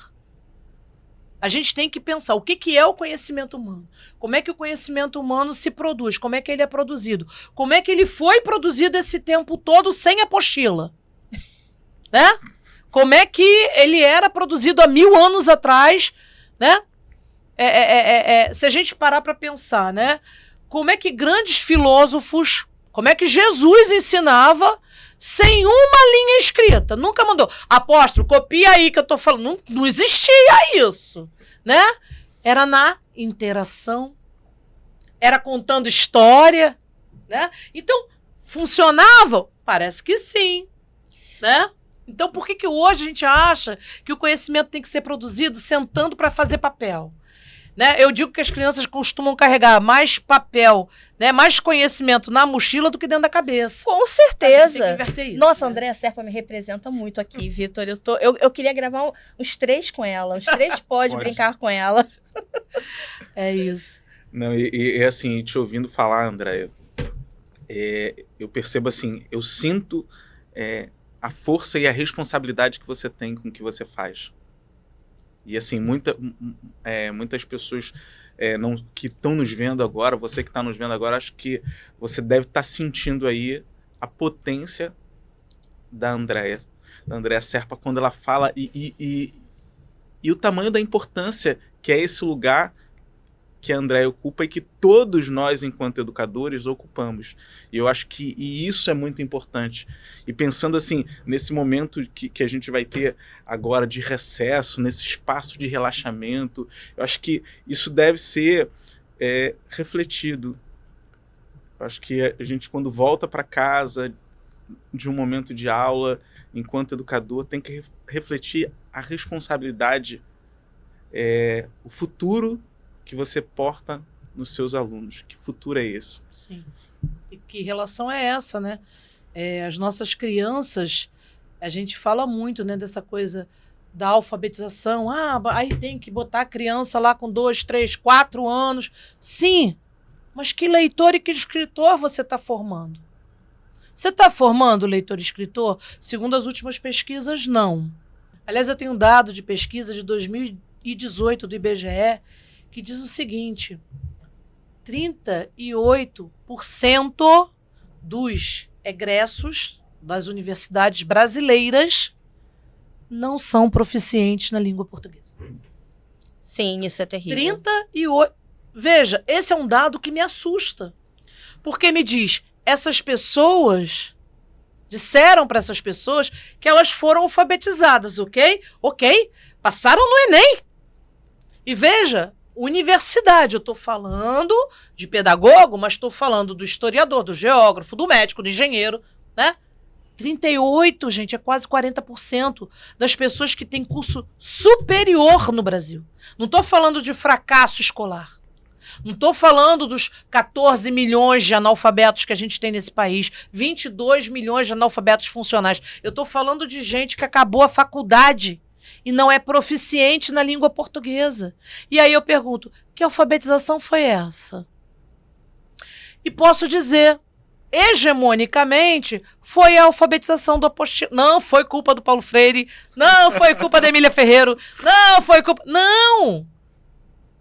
A gente tem que pensar o que é o conhecimento humano. Como é que o conhecimento humano se produz? Como é que ele é produzido? Como é que ele foi produzido esse tempo todo sem apostila? Né? Como é que ele era produzido há 1000 anos atrás? Né? Se a gente parar para pensar, né? Como é que grandes filósofos, como é que Jesus ensinava sem uma linha escrita? Nunca mandou, apóstolo, copia aí que eu tô falando. Não existia isso, né? Era na interação, era contando história, né? Então, funcionava? Parece que sim, né? Então, por que hoje a gente acha que o conhecimento tem que ser produzido sentando para fazer papel? Né? Eu digo que as crianças costumam carregar mais papel, né, mais conhecimento na mochila do que dentro da cabeça. Com certeza. Tem que inverter isso, nossa, né? Andréia Serpa me representa muito aqui, Vitor. Eu queria gravar uns 3 com ela, uns 3 pode brincar com ela. É isso. Não, e assim, te ouvindo falar, Andréia, eu percebo assim, eu sinto a força e a responsabilidade que você tem com o que você faz. E assim, muitas pessoas que estão nos vendo agora, você que está nos vendo agora, acho que você deve estar sentindo aí a potência da Andréia Serpa, quando ela fala e o tamanho da importância que é esse lugar que a Andréia ocupa e que todos nós, enquanto educadores, ocupamos. E eu acho que isso é muito importante. E pensando assim, nesse momento que a gente vai ter agora de recesso, nesse espaço de relaxamento, eu acho que isso deve ser refletido. Eu acho que a gente, quando volta para casa de um momento de aula, enquanto educador, tem que refletir a responsabilidade, o futuro que você porta nos seus alunos. Que futuro é esse? Sim. E que relação é essa, né? As nossas crianças, a gente fala muito, né, dessa coisa da alfabetização. Aí tem que botar a criança lá com 2, 3, 4 anos. Sim, mas que leitor e que escritor você está formando? Você está formando leitor e escritor? Segundo as últimas pesquisas, não. Aliás, eu tenho um dado de pesquisa de 2018 do IBGE que diz o seguinte: 38% dos egressos das universidades brasileiras não são proficientes na língua portuguesa. Sim, isso é terrível. 38%. Veja, esse é um dado que me assusta. Porque me diz, essas pessoas disseram para essas pessoas que elas foram alfabetizadas, ok? Ok, passaram no Enem. E veja, universidade, eu estou falando de pedagogo, mas estou falando do historiador, do geógrafo, do médico, do engenheiro, né? 38%, gente, é quase 40% das pessoas que têm curso superior no Brasil. Não estou falando de fracasso escolar. Não estou falando dos 14 milhões de analfabetos que a gente tem nesse país, 22 milhões de analfabetos funcionais. Eu estou falando de gente que acabou a faculdade e não é proficiente na língua portuguesa. E aí eu pergunto, que alfabetização foi essa? E posso dizer, hegemonicamente, foi a alfabetização do apostila. Não foi culpa do Paulo Freire, não foi culpa da Emília Ferreiro, não foi culpa... Não!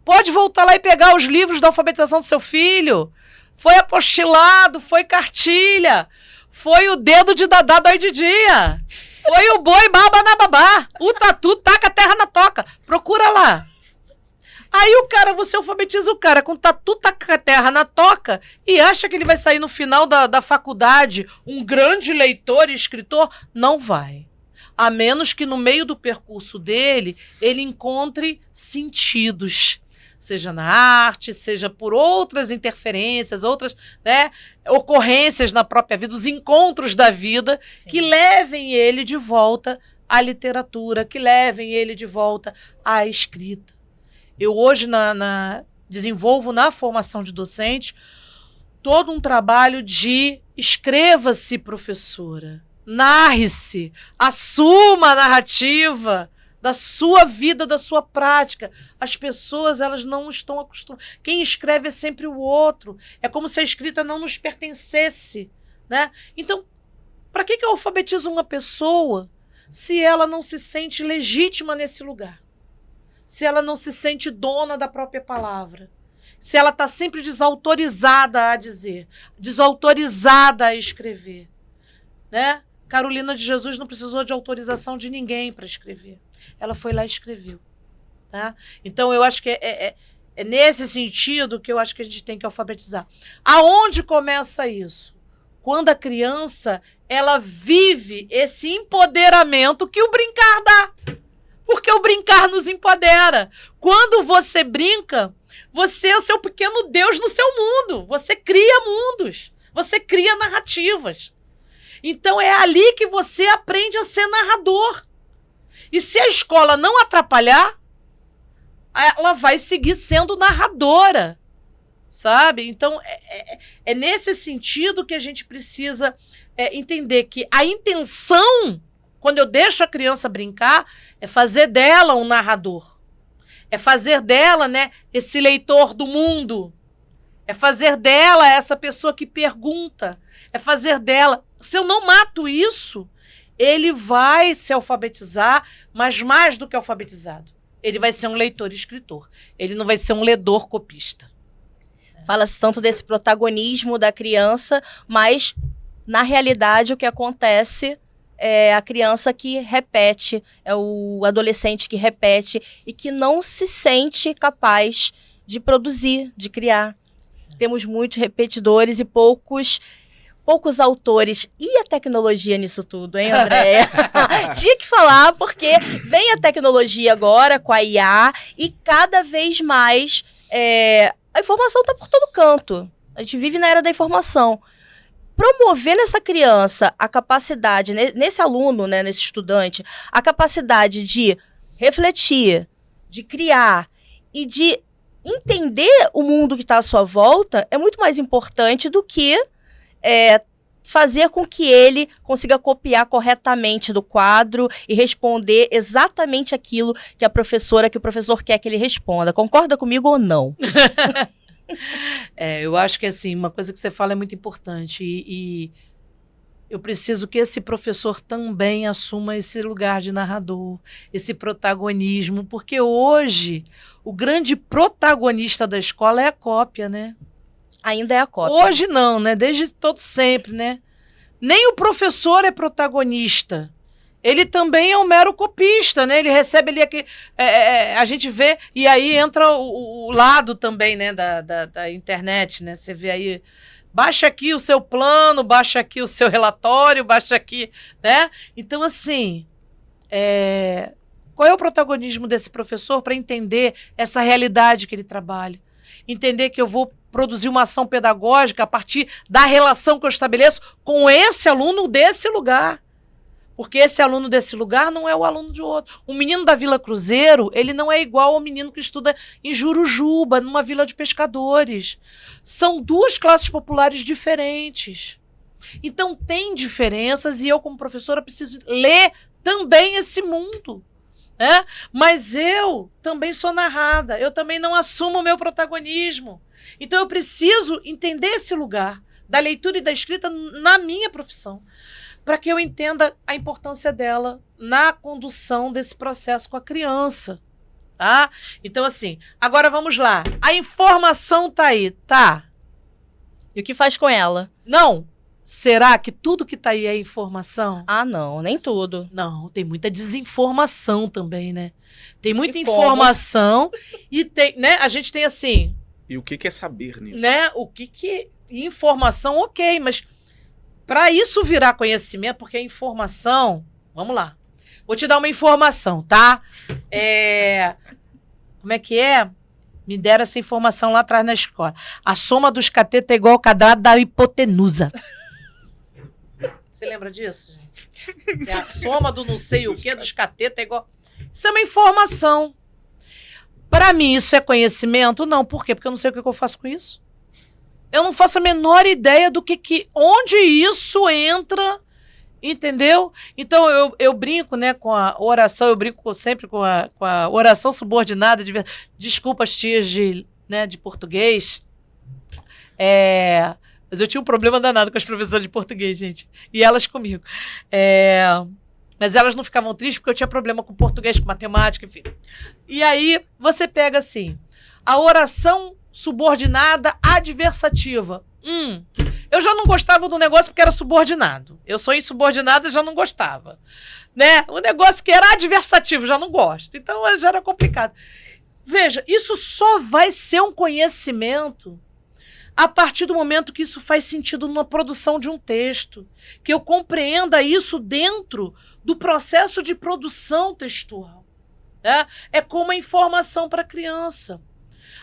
Pode voltar lá e pegar os livros da alfabetização do seu filho. Foi apostilado, foi cartilha, foi o dedo de Dadá dói de dia. Foi o boi baba na babá. O tatu taca a terra na toca. Procura lá. Aí você alfabetiza o cara com tatu taca a terra na toca e acha que ele vai sair no final da faculdade um grande leitor e escritor? Não vai. A menos que no meio do percurso dele, ele encontre sentidos. Seja na arte, seja por outras interferências, outras, né, ocorrências na própria vida, os encontros da vida, sim, que levem ele de volta à literatura, que levem ele de volta à escrita. Eu hoje desenvolvo na formação de docente todo um trabalho de escreva-se, professora, narre-se, assuma a narrativa da sua vida, da sua prática. As pessoas, elas não estão acostumadas. Quem escreve é sempre o outro. É como se a escrita não nos pertencesse, né? Então, para que eu alfabetizo uma pessoa se ela não se sente legítima nesse lugar? Se ela não se sente dona da própria palavra? Se ela está sempre desautorizada a dizer, desautorizada a escrever, né? Carolina de Jesus não precisou de autorização de ninguém para escrever. Ela foi lá e escreveu. Tá? Então, eu acho que é nesse sentido que eu acho que a gente tem que alfabetizar. Aonde começa isso? Quando a criança ela vive esse empoderamento que o brincar dá. Porque o brincar nos empodera. Quando você brinca, você é o seu pequeno Deus no seu mundo. Você cria mundos. Você cria narrativas. Então, é ali que você aprende a ser narrador. E se a escola não atrapalhar, ela vai seguir sendo narradora, sabe? Então, é nesse sentido que a gente precisa entender que a intenção, quando eu deixo a criança brincar, é fazer dela um narrador. É fazer dela, né, esse leitor do mundo. É fazer dela essa pessoa que pergunta. É fazer dela... Se eu não mato isso, ele vai se alfabetizar, mas mais do que alfabetizado. Ele vai ser um leitor e escritor. Ele não vai ser um ledor copista. Fala-se tanto desse protagonismo da criança, mas, na realidade, o que acontece é a criança que repete, é o adolescente que repete e que não se sente capaz de produzir, de criar. Temos muitos repetidores e poucos autores. E a tecnologia nisso tudo, hein, Andréia? Tinha que falar, porque vem a tecnologia agora com a IA e cada vez mais a informação está por todo canto. A gente vive na era da informação. Promover nessa criança a capacidade, nesse aluno, né, nesse estudante, a capacidade de refletir, de criar e de entender o mundo que está à sua volta é muito mais importante do que fazer com que ele consiga copiar corretamente do quadro e responder exatamente aquilo que o professor quer que ele responda. Concorda comigo ou não? Eu acho que assim, uma coisa que você fala é muito importante e eu preciso que esse professor também assuma esse lugar de narrador, esse protagonismo, porque hoje o grande protagonista da escola é a cópia, né? Ainda é a cópia. Hoje não, né? Desde todo sempre, né? Nem o professor é protagonista. Ele também é um mero copista, né? Ele recebe ali aquele... a gente vê... E aí entra o lado também, né? Da internet, né? Você vê aí... Baixa aqui o seu plano, baixa aqui o seu relatório, baixa aqui... né? Então, assim... qual é o protagonismo desse professor para entender essa realidade que ele trabalha? Entender que eu vou produzir uma ação pedagógica a partir da relação que eu estabeleço com esse aluno desse lugar. Porque esse aluno desse lugar não é o aluno de outro. O menino da Vila Cruzeiro, ele não é igual ao menino que estuda em Jurujuba, numa vila de pescadores. São duas classes populares diferentes. Então, tem diferenças e eu, como professora, preciso ler também esse mundo. Né? Mas eu também sou narrada, eu também não assumo o meu protagonismo. Então eu preciso entender esse lugar da leitura e da escrita na minha profissão, para que eu entenda a importância dela na condução desse processo com a criança. Tá? Então assim, agora vamos lá. A informação tá aí, tá? E o que faz com ela? Não. Será que tudo que está aí é informação? Ah, não, nem tudo. Não, tem muita desinformação também, né? Tem muita informação e tem, né? A gente tem assim... E o que é saber nisso? Né? Informação, ok, mas para isso virar conhecimento, porque a informação... Vamos lá. Vou te dar uma informação, tá? Como é que é? Me deram essa informação lá atrás na escola. A soma dos catetos é igual ao quadrado da hipotenusa. Você lembra disso, gente? Que a soma do não sei o que dos catetos é igual... Isso é uma informação. Para mim, isso é conhecimento? Não. Por quê? Porque eu não sei o que eu faço com isso. Eu não faço a menor ideia do onde isso entra, entendeu? Então eu brinco, né, com a oração, eu brinco sempre com a oração subordinada, desculpa as tias de português, mas eu tinha um problema danado com as professoras de português, gente, e elas comigo. Mas elas não ficavam tristes porque eu tinha problema com português, com matemática, enfim. E aí você pega assim, a oração subordinada adversativa. Eu já não gostava do negócio porque era subordinado. Eu sou insubordinada e já não gostava. Né? O negócio que era adversativo, já não gosto. Então já era complicado. Veja, isso só vai ser um conhecimento a partir do momento que isso faz sentido numa produção de um texto. Que eu compreenda isso dentro do processo de produção textual. Né? É como a informação para a criança.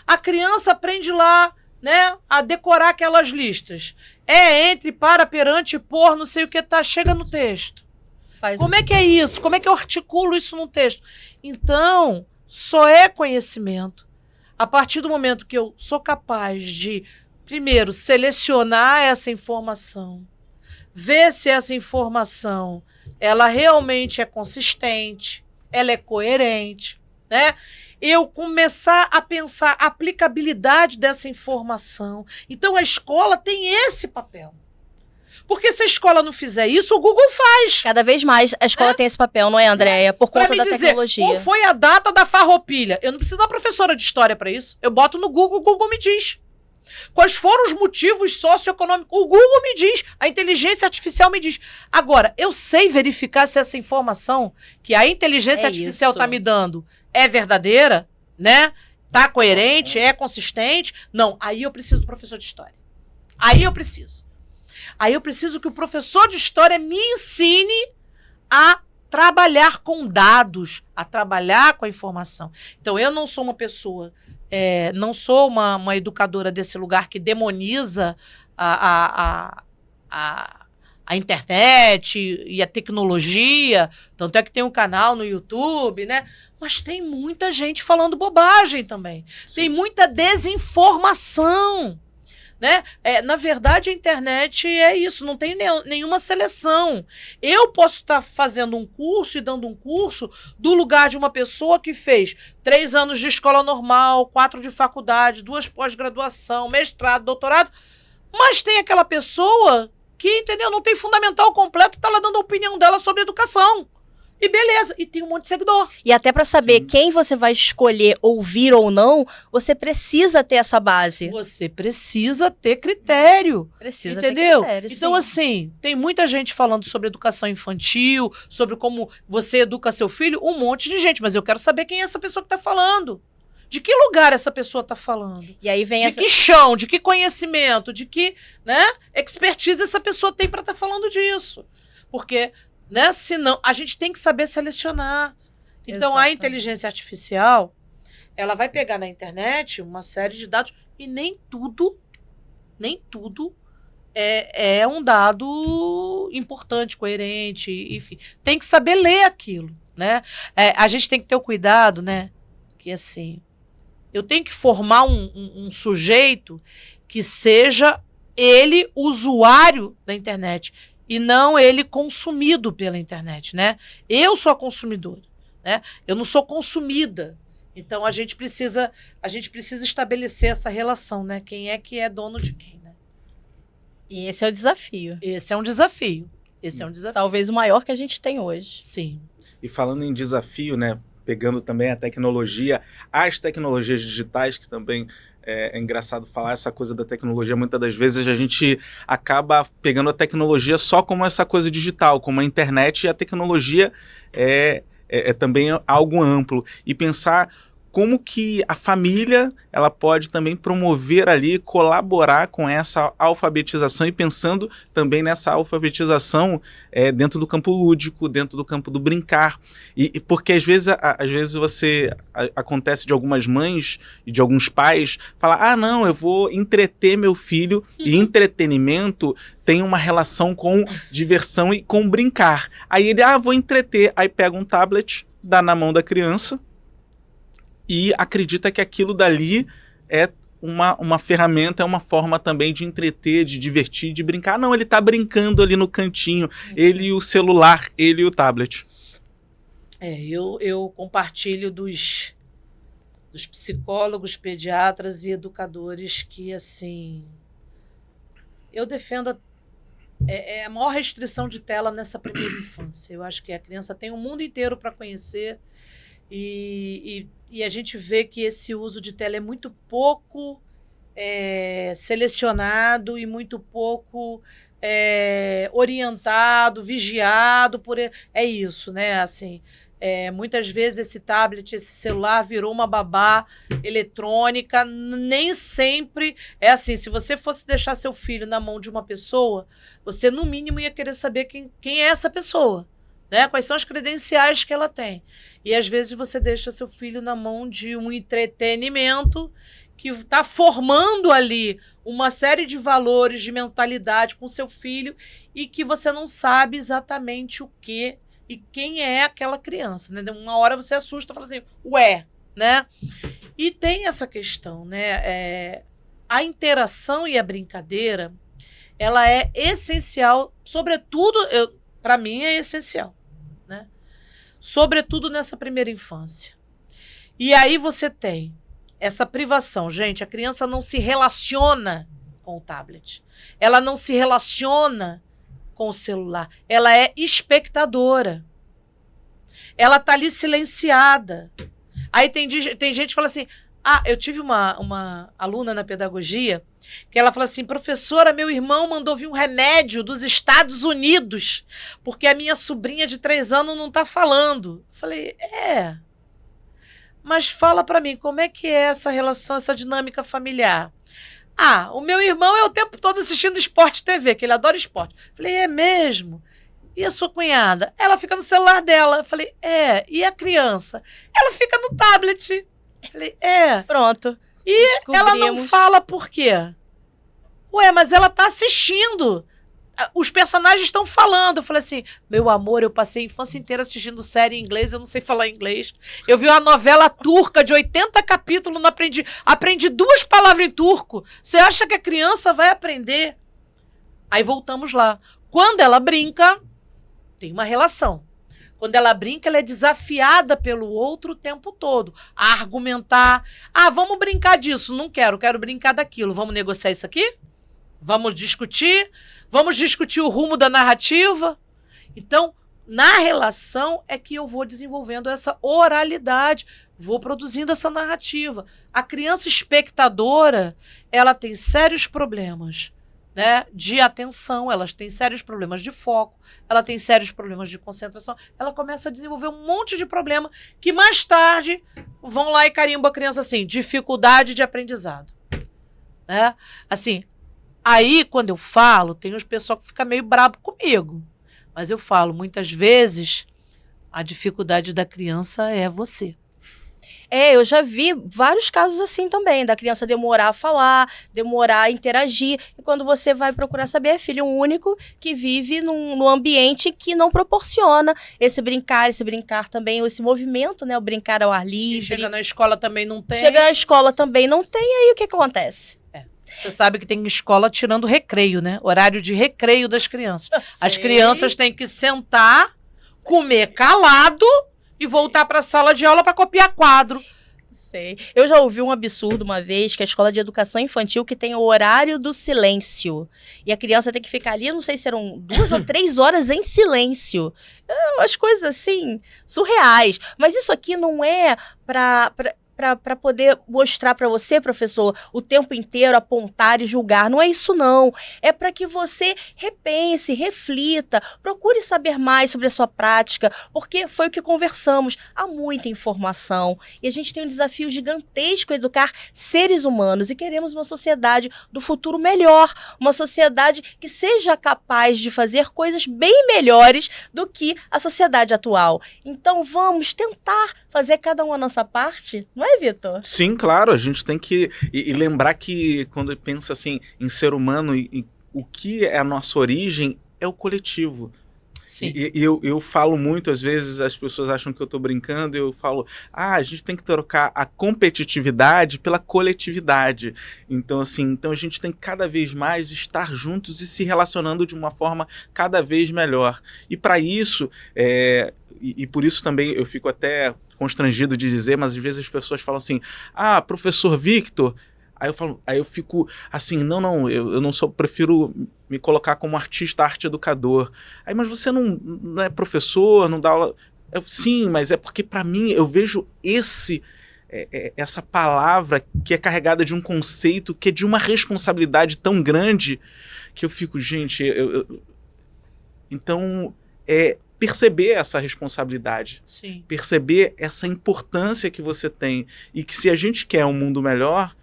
A criança aprende lá, né, a decorar aquelas listas. Entre, para, perante, por, não sei o que, chega no texto. Como é que é isso? Como é que eu articulo isso no texto? Então, só é conhecimento a partir do momento que eu sou capaz de, primeiro, selecionar essa informação, ver se essa informação ela realmente é consistente, ela é coerente, né? Eu começar a pensar a aplicabilidade dessa informação. Então, a escola tem esse papel. Porque se a escola não fizer isso, o Google faz. Cada vez mais a escola tem esse papel, não é, Andréia? Por conta da tecnologia. Qual foi a data da farroupilha? Eu não preciso da professora de história para isso. Eu boto no Google, o Google me diz. Quais foram os motivos socioeconômicos? O Google me diz, a inteligência artificial me diz. Agora, eu sei verificar se essa informação que a inteligência artificial está me dando é verdadeira, né? Tá coerente, é consistente? Não, aí eu preciso do professor de história. Aí eu preciso que o professor de história me ensine a trabalhar com dados, a trabalhar com a informação. Então, eu não sou uma pessoa... não sou uma educadora desse lugar que demoniza a internet e a tecnologia, tanto é que tem um canal no YouTube, né? Mas tem muita gente falando bobagem também. Sim. Tem muita desinformação, né? Na verdade, a internet é isso, não tem nenhuma seleção. Eu posso estar fazendo um curso e dando um curso do lugar de uma pessoa que fez 3 anos de escola normal, 4 de faculdade, 2 pós-graduação, mestrado, doutorado, mas tem aquela pessoa que, entendeu, não tem fundamental completo e está lá dando a opinião dela sobre educação. E beleza, e tem um monte de seguidor. E até para saber quem você vai escolher ouvir ou não, você precisa ter essa base. Você precisa ter critério. Precisa entendeu? ter critério, então, assim, tem muita gente falando sobre educação infantil, sobre como você educa seu filho, um monte de gente, mas eu quero saber quem é essa pessoa que está falando. De que lugar essa pessoa está falando? E aí vem que chão, de que conhecimento, de que, né, expertise essa pessoa tem para estar falando disso. Porque... né? Senão, a gente tem que saber selecionar. Então, exatamente. A inteligência artificial, ela vai pegar na internet uma série de dados e nem tudo é um dado importante, coerente, enfim. Tem que saber ler aquilo, né? A gente tem que ter o cuidado, né? Que assim, eu tenho que formar um sujeito que seja ele usuário da internet. E não ele consumido pela internet, né? Eu sou a consumidora, né? Eu não sou consumida. Então, a gente precisa estabelecer essa relação, né? Quem é que é dono de quem, né? E esse é o desafio. Esse é um desafio. Talvez o maior que a gente tem hoje. Sim. E falando em desafio, né? Pegando também a tecnologia, as tecnologias digitais, que também é engraçado falar essa coisa da tecnologia, muitas das vezes a gente acaba pegando a tecnologia só como essa coisa digital, como a internet, e a tecnologia é também algo amplo. E pensar como que a família ela pode também promover ali, colaborar com essa alfabetização, e pensando também nessa alfabetização dentro do campo lúdico, dentro do campo do brincar. E porque às vezes acontece de algumas mães e de alguns pais falar, não, eu vou entreter meu filho, e entretenimento tem uma relação com diversão e com brincar. Aí ele, vou entreter, aí pega um tablet, dá na mão da criança, e acredita que aquilo dali é uma ferramenta, é uma forma também de entreter, de divertir, de brincar. Não, ele tá brincando ali no cantinho, ele e o celular, ele e o tablet. Eu compartilho dos psicólogos, pediatras e educadores que, assim, eu defendo a maior restrição de tela nessa primeira infância. Eu acho que a criança tem o mundo inteiro para conhecer e a gente vê que esse uso de tela é muito pouco selecionado e muito pouco orientado, vigiado por... É isso, né? Assim, muitas vezes esse tablet, esse celular virou uma babá eletrônica. Nem sempre é assim. Se você fosse deixar seu filho na mão de uma pessoa, você no mínimo ia querer saber quem é essa pessoa, né? Quais são as credenciais que ela tem. E às vezes você deixa seu filho na mão de um entretenimento que está formando ali uma série de valores, de mentalidade com seu filho e que você não sabe exatamente o que e quem é aquela criança, né? Uma hora você assusta e fala assim, ué, né? E tem essa questão, né? A interação e a brincadeira, ela é essencial, sobretudo, para mim é essencial, né? Sobretudo nessa primeira infância. E aí você tem essa privação. Gente, a criança não se relaciona com o tablet. Ela não se relaciona com o celular. Ela é espectadora. Ela está ali silenciada. Aí tem gente que fala assim, eu tive uma aluna na pedagogia que ela falou assim, professora, meu irmão mandou vir um remédio dos Estados Unidos porque a minha sobrinha de 3 anos não está falando. Eu falei, mas fala para mim, como é que é essa relação, essa dinâmica familiar? O meu irmão é o tempo todo assistindo Sport TV, que ele adora esporte. Falei, é mesmo? E a sua cunhada? Ela fica no celular dela. Falei, e a criança? Ela fica no tablet. Falei, Pronto. E ela não fala por quê? Ué, mas ela tá assistindo. Os personagens estão falando. Eu falei assim, meu amor, eu passei a infância inteira assistindo série em inglês, eu não sei falar inglês. Eu vi uma novela turca de 80 capítulos, não aprendi. Aprendi 2 palavras em turco. Você acha que a criança vai aprender? Aí voltamos lá. Quando ela brinca, tem uma relação. Quando ela brinca, ela é desafiada pelo outro o tempo todo. A argumentar. Vamos brincar disso. Não quero brincar daquilo. Vamos negociar isso aqui? Vamos discutir? Vamos discutir o rumo da narrativa? Então, na relação é que eu vou desenvolvendo essa oralidade, vou produzindo essa narrativa. A criança espectadora, ela tem sérios problemas, né, de atenção, ela tem sérios problemas de foco, ela tem sérios problemas de concentração, ela começa a desenvolver um monte de problema que mais tarde vão lá e carimbam a criança assim, dificuldade de aprendizado. Né? Assim, aí, quando eu falo, tem os pessoal que fica meio brabo comigo. Mas eu falo, muitas vezes, a dificuldade da criança é você. Eu já vi vários casos assim também, da criança demorar a falar, demorar a interagir. E quando você vai procurar saber, é filho único que vive num ambiente que não proporciona esse brincar também, esse movimento, né? O brincar ao ar livre. E chega na escola também não tem. Chega na escola também não tem, aí o que acontece? Você sabe que tem escola tirando recreio, né? Horário de recreio das crianças. As crianças têm que sentar, comer calado e voltar para a sala de aula para copiar quadro. Sei. Eu já ouvi um absurdo uma vez, que a escola de educação infantil que tem o horário do silêncio. E a criança tem que ficar ali, não sei se eram 2 ou 3 horas em silêncio. As coisas assim, surreais. Mas isso aqui não é para poder mostrar para você, professor, o tempo inteiro apontar e julgar. Não é isso, não. É para que você repense, reflita, procure saber mais sobre a sua prática, porque foi o que conversamos. Há muita informação e a gente tem um desafio gigantesco educar seres humanos e queremos uma sociedade do futuro melhor, uma sociedade que seja capaz de fazer coisas bem melhores do que a sociedade atual. Então vamos tentar fazer cada um a nossa parte, não é, Vitor? Sim, claro, a gente tem que e lembrar que quando pensa assim em ser humano e o que é a nossa origem é o coletivo. Sim. E eu falo muito, às vezes as pessoas acham que eu tô brincando, eu falo, a gente tem que trocar a competitividade pela coletividade. Então, assim, então a gente tem que cada vez mais estar juntos e se relacionando de uma forma cada vez melhor. E para isso, e por isso também eu fico até constrangido de dizer, mas às vezes as pessoas falam assim, professor Victor. Aí eu fico assim, não, eu não sou, prefiro me colocar como artista, arte educador. Aí, mas você não é professor, não dá aula. Sim, mas é porque para mim eu vejo essa palavra que é carregada de um conceito, que é de uma responsabilidade tão grande, que eu fico, gente, então perceber essa responsabilidade, Sim. perceber essa importância que você tem, e que se a gente quer um mundo melhor,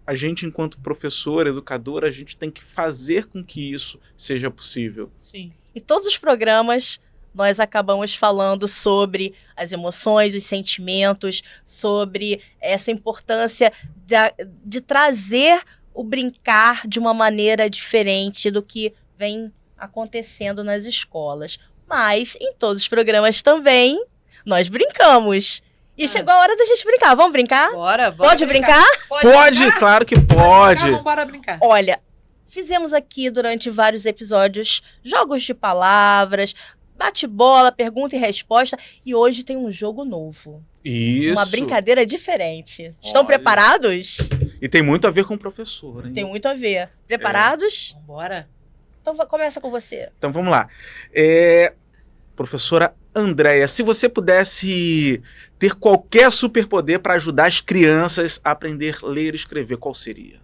a gente, enquanto professor, educador, a gente tem que fazer com que isso seja possível. Sim. E todos os programas nós acabamos falando sobre as emoções, os sentimentos, sobre essa importância de trazer o brincar de uma maneira diferente do que vem acontecendo nas escolas. Mas em todos os programas também nós brincamos. E chegou a hora da gente brincar. Vamos brincar? Bora Pode brincar? Pode, claro que pode. Vamos embora brincar. Olha, fizemos aqui durante vários episódios jogos de palavras, bate-bola, pergunta e resposta. E hoje tem um jogo novo. Isso. Uma brincadeira diferente. Estão Olha. preparados? E tem muito a ver com o professor, hein? Tem muito a ver. Preparados? Vambora. Então começa com você. Então vamos lá. Professora Andréia, se você pudesse ter qualquer superpoder para ajudar as crianças a aprender a ler e escrever, qual seria?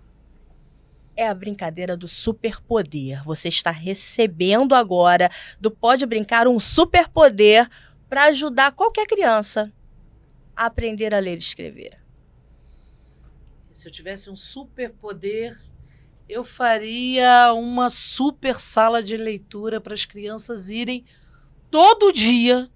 É a brincadeira do superpoder. Você está recebendo agora do Pode Brincar um superpoder para ajudar qualquer criança a aprender a ler e escrever. Se eu tivesse um superpoder, eu faria uma super sala de leitura para as crianças irem todo dia,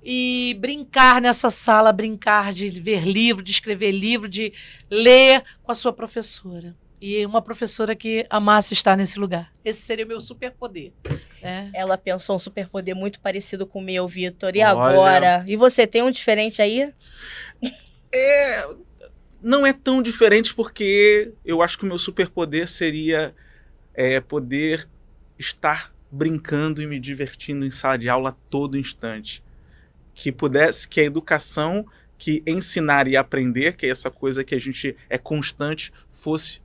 e brincar nessa sala, brincar de ver livro, de escrever livro, de ler com a sua professora. E uma professora que amasse estar nesse lugar. Esse seria o meu superpoder. Né? Ela pensou um superpoder muito parecido com o meu, Vitor. E Olha. agora? E você tem um diferente aí? Não é tão diferente, porque eu acho que o meu superpoder seria poder estar brincando e me divertindo em sala de aula a todo instante. Que a educação, que ensinar e aprender, que é essa coisa que a gente é constante, fosse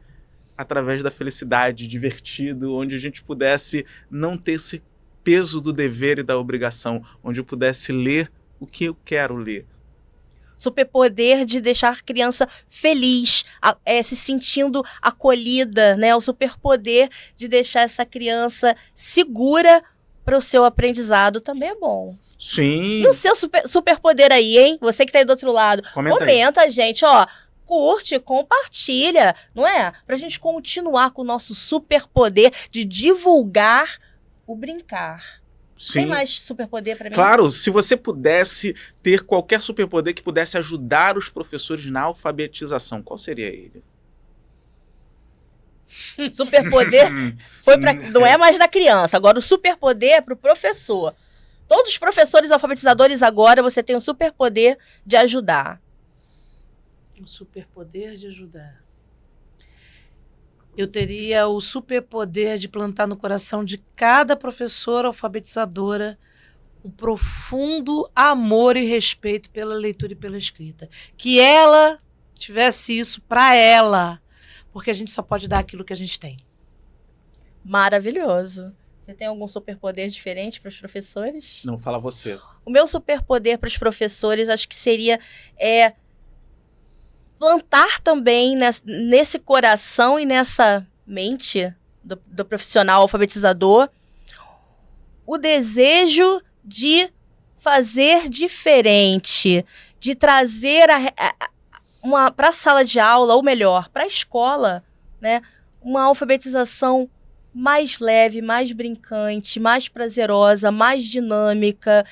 através da felicidade, divertido, onde a gente pudesse não ter esse peso do dever e da obrigação, onde eu pudesse ler o que eu quero ler. Superpoder de deixar a criança feliz, se sentindo acolhida, né? O superpoder de deixar essa criança segura para o seu aprendizado também é bom. Sim. E o seu superpoder aí, hein? Você que tá aí do outro lado. Comenta aí. Gente, ó. Curte, compartilha, não é? Pra gente continuar com o nosso superpoder de divulgar o brincar. Sim. Tem mais superpoder pra mim? Claro, se você pudesse ter qualquer superpoder que pudesse ajudar os professores na alfabetização, qual seria ele? Superpoder não é mais da criança, agora o superpoder é pro professor. Todos os professores alfabetizadores agora, você tem um superpoder de ajudar. Um superpoder de ajudar. Eu teria o superpoder de plantar no coração de cada professora alfabetizadora um profundo amor e respeito pela leitura e pela escrita. Que ela tivesse isso para ela, porque a gente só pode dar aquilo que a gente tem. Maravilhoso. Você tem algum superpoder diferente para os professores? Não, fala você. O meu superpoder para os professores, acho que seria plantar também nesse coração e nessa mente do profissional alfabetizador o desejo de fazer diferente, de trazer para a sala de aula, ou melhor, para a escola, né, uma alfabetização mais leve, mais brincante, mais prazerosa, mais dinâmica,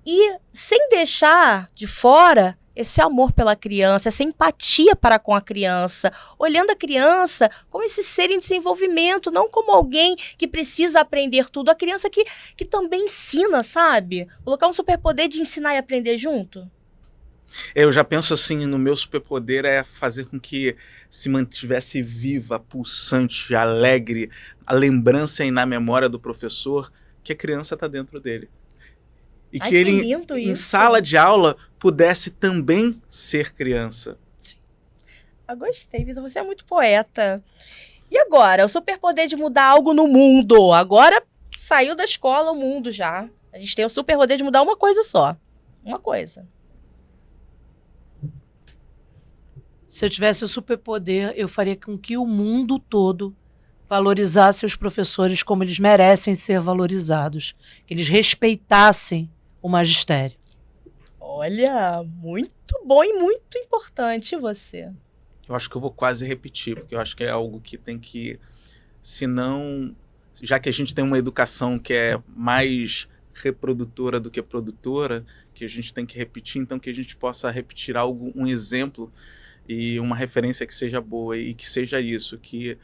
e sem deixar de fora esse amor pela criança, essa empatia para com a criança, olhando a criança como esse ser em desenvolvimento, não como alguém que precisa aprender tudo, a criança que também ensina, sabe? Colocar um superpoder de ensinar e aprender junto. Eu já penso assim, no meu superpoder é fazer com que se mantivesse viva, pulsante, alegre, a lembrança e na memória do professor que a criança está dentro dele. E Ai, que ele, lindo em isso. sala de aula, pudesse também ser criança. Eu gostei, Vitor, você é muito poeta. E agora, o superpoder de mudar algo no mundo? Agora saiu da escola o mundo já. A gente tem o superpoder de mudar uma coisa só. Uma coisa. Se eu tivesse o superpoder, eu faria com que o mundo todo valorizasse os professores como eles merecem ser valorizados. Que eles respeitassem o magistério. Olha, muito bom e muito importante você. Eu acho que eu vou quase repetir, porque eu acho que é algo que tem que, se não, já que a gente tem uma educação que é mais reprodutora do que produtora, que a gente tem que repetir, então que a gente possa repetir algo, um exemplo e uma referência que seja boa e que seja isso, que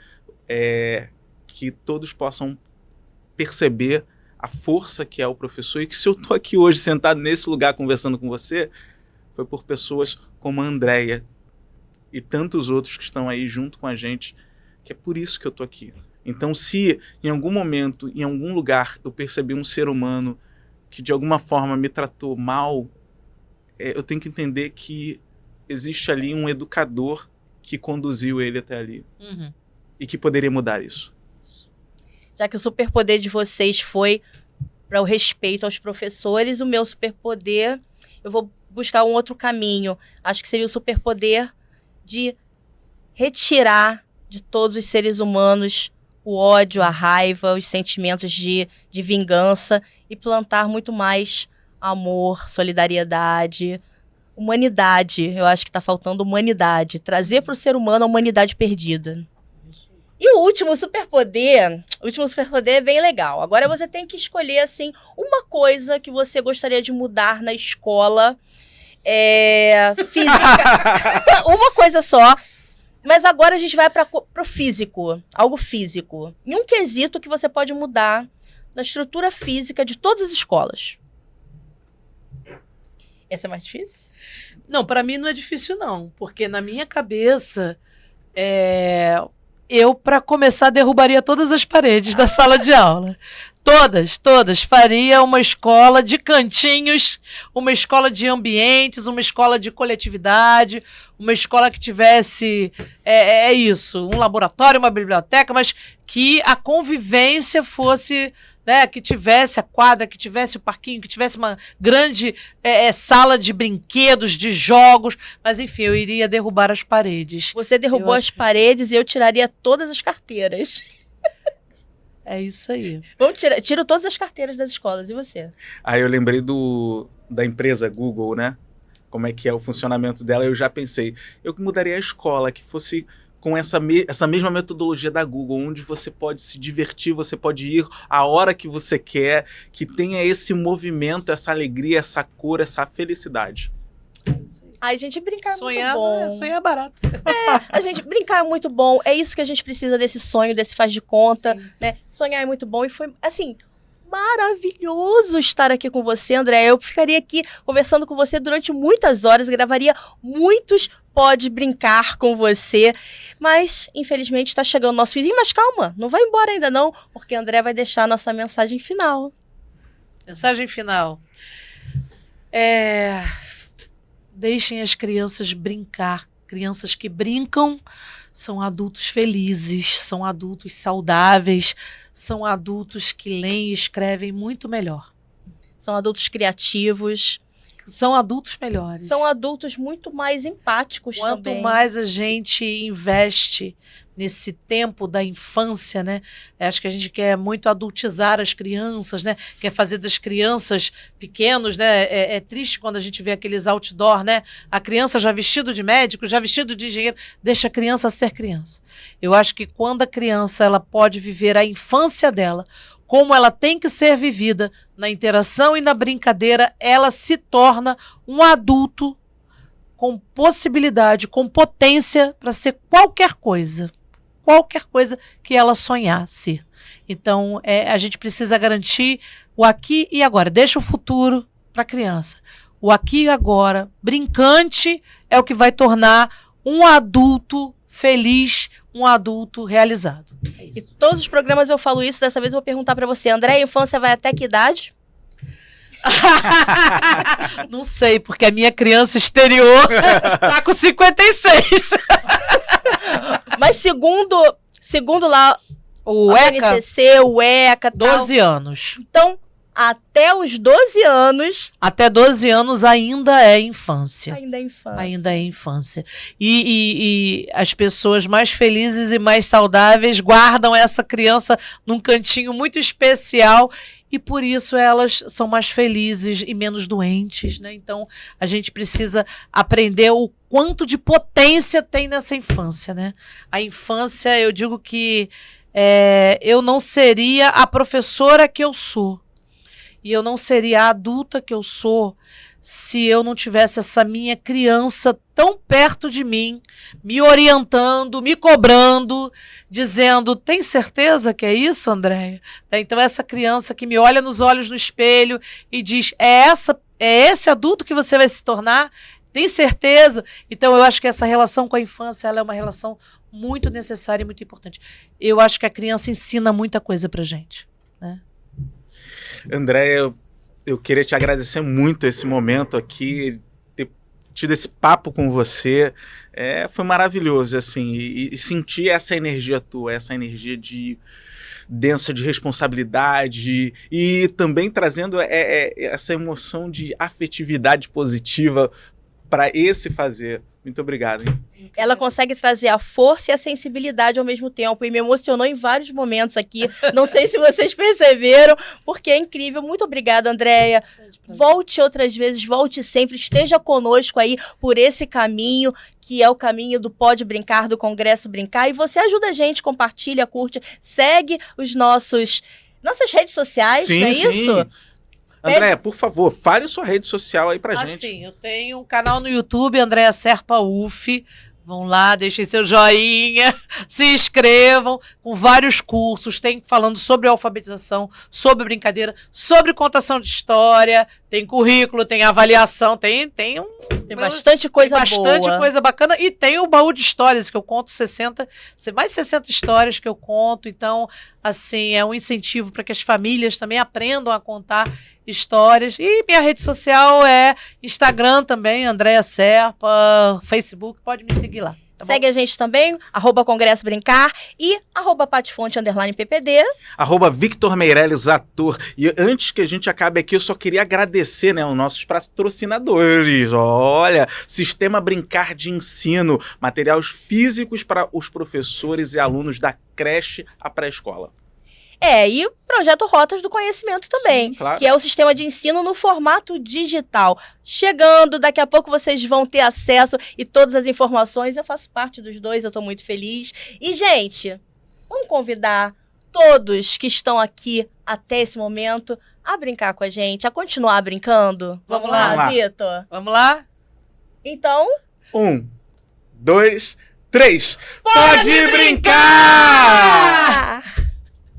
todos possam perceber a força que é o professor e que se eu estou aqui hoje sentado nesse lugar conversando com você, foi por pessoas como a Andréia e tantos outros que estão aí junto com a gente, que é por isso que eu estou aqui. Então, se em algum momento, em algum lugar, eu percebi um ser humano que de alguma forma me tratou mal, eu tenho que entender que existe ali um educador que conduziu ele até ali. Uhum. E que poderia mudar isso. Já que o superpoder de vocês foi para o respeito aos professores, o meu superpoder, eu vou buscar um outro caminho. Acho que seria o superpoder de retirar de todos os seres humanos o ódio, a raiva, os sentimentos de vingança e plantar muito mais amor, solidariedade, humanidade. Eu acho que está faltando humanidade. Trazer para o ser humano a humanidade perdida. E o último superpoder é bem legal. Agora você tem que escolher, assim, uma coisa que você gostaria de mudar na escola. Física. Uma coisa só. Mas agora a gente vai para o físico. Algo físico. Em um quesito que você pode mudar na estrutura física de todas as escolas. Essa é mais difícil? Não, para mim não é difícil não. Porque na minha cabeça, eu, para começar, derrubaria todas as paredes da sala de aula. Todas. Faria uma escola de cantinhos, uma escola de ambientes, uma escola de coletividade, uma escola que tivesse, isso, um laboratório, uma biblioteca, mas que a convivência fosse, né, que tivesse a quadra, que tivesse o parquinho, que tivesse uma grande sala de brinquedos, de jogos, mas enfim, eu iria derrubar as paredes. Você derrubou as paredes e eu tiraria todas as carteiras. É isso aí. Vamos tiro todas as carteiras das escolas, e você? Aí eu lembrei da empresa Google, né? Como é que é o funcionamento dela, eu já pensei, eu mudaria a escola, que fosse com essa mesma metodologia da Google, onde você pode se divertir, você pode ir a hora que você quer, que tenha esse movimento, essa alegria, essa cor, essa felicidade. Ai, gente, brincar é muito bom. Sonhar é barato. Gente, brincar é muito bom. É isso que a gente precisa desse sonho, desse faz de conta, né? Sonhar é muito bom e foi, assim, maravilhoso estar aqui com você, André. Eu ficaria aqui conversando com você durante muitas horas, gravaria muitos Pode Brincar com você, mas infelizmente está chegando o nosso finzinho, mas calma, não vai embora ainda não, porque André vai deixar a nossa mensagem final. Mensagem final. Deixem as crianças brincar. Crianças que brincam são adultos felizes, são adultos saudáveis, são adultos que leem e escrevem muito melhor. São adultos criativos. São adultos melhores. São adultos muito mais empáticos Quanto também. mais a gente investe nesse tempo da infância, né? Acho que a gente quer muito adultizar as crianças, né? Quer fazer das crianças pequenos, né? É triste quando a gente vê aqueles outdoor, né? A criança já vestido de médico, já vestido de engenheiro. Deixa a criança ser criança. Eu acho que quando a criança ela pode viver a infância dela como ela tem que ser vivida na interação e na brincadeira, ela se torna um adulto com possibilidade, com potência para ser qualquer coisa que ela sonhar ser. Então, a gente precisa garantir o aqui e agora. Deixa o futuro para a criança. O aqui e agora, brincante, é o que vai tornar um adulto feliz, um adulto realizado. E todos os programas eu falo isso, dessa vez eu vou perguntar para você, André, a infância vai até que idade? Não sei, porque a minha criança exterior tá com 56. Mas segundo lá O a ECA, BNCC, o ECA, 12 anos. Então, até os 12 anos... Até 12 anos ainda é infância. Ainda é infância. Ainda é infância. E as pessoas mais felizes e mais saudáveis guardam essa criança num cantinho muito especial e por isso elas são mais felizes e menos doentes, né? Então a gente precisa aprender o quanto de potência tem nessa infância, né? A infância, eu digo que eu não seria a professora que eu sou. E eu não seria a adulta que eu sou se eu não tivesse essa minha criança tão perto de mim, me orientando, me cobrando, dizendo, tem certeza que é isso, Andréia? Então essa criança que me olha nos olhos no espelho e diz, é esse adulto que você vai se tornar? Tem certeza? Então eu acho que essa relação com a infância ela é uma relação muito necessária e muito importante. Eu acho que a criança ensina muita coisa pra gente, né? André, eu queria te agradecer muito esse momento aqui, ter tido esse papo com você. Foi maravilhoso, assim, e sentir essa energia tua, essa energia densa de responsabilidade e também trazendo essa emoção de afetividade positiva para esse fazer. Muito obrigado, hein? Ela consegue trazer a força e a sensibilidade ao mesmo tempo. E me emocionou em vários momentos aqui. Não sei se vocês perceberam, porque é incrível. Muito obrigada, Andréia. Volte outras vezes, volte sempre. Esteja conosco aí por esse caminho, que é o caminho do Pode Brincar, do Congresso Brincar. E você ajuda a gente, compartilha, curte, segue nossas redes sociais, sim, não é sim. isso? Andréia, por favor, fale sua rede social aí pra gente. Assim, eu tenho um canal no YouTube, Andréia Serpa UF. Vão lá, deixem seu joinha, se inscrevam, com vários cursos, tem falando sobre alfabetização, sobre brincadeira, sobre contação de história, tem currículo, tem avaliação, tem bastante coisa boa. Bastante coisa bacana e tem o baú de histórias, que eu conto mais de 60 histórias que eu conto, então, assim, é um incentivo para que as famílias também aprendam a contar histórias. E minha rede social é Instagram também, Andréia Serpa, Facebook, pode me seguir lá. Tá Segue a gente também, @Congresso Brincar e @PatiFonte_PPD. @Victor Meirelles, ator. E antes que a gente acabe aqui, eu só queria agradecer, né, os nossos patrocinadores. Olha, Sistema Brincar de Ensino, materiais físicos para os professores e alunos da creche à pré-escola. E o projeto Rotas do Conhecimento também, Sim, claro. que é o sistema de ensino no formato digital. Chegando, daqui a pouco vocês vão ter acesso e todas as informações. Eu faço parte dos dois, eu estou muito feliz. E, gente, vamos convidar todos que estão aqui até esse momento a brincar com a gente, a continuar brincando. Vamos lá. Vitor? Vamos lá? Então... 1, 2, 3. Pode brincar!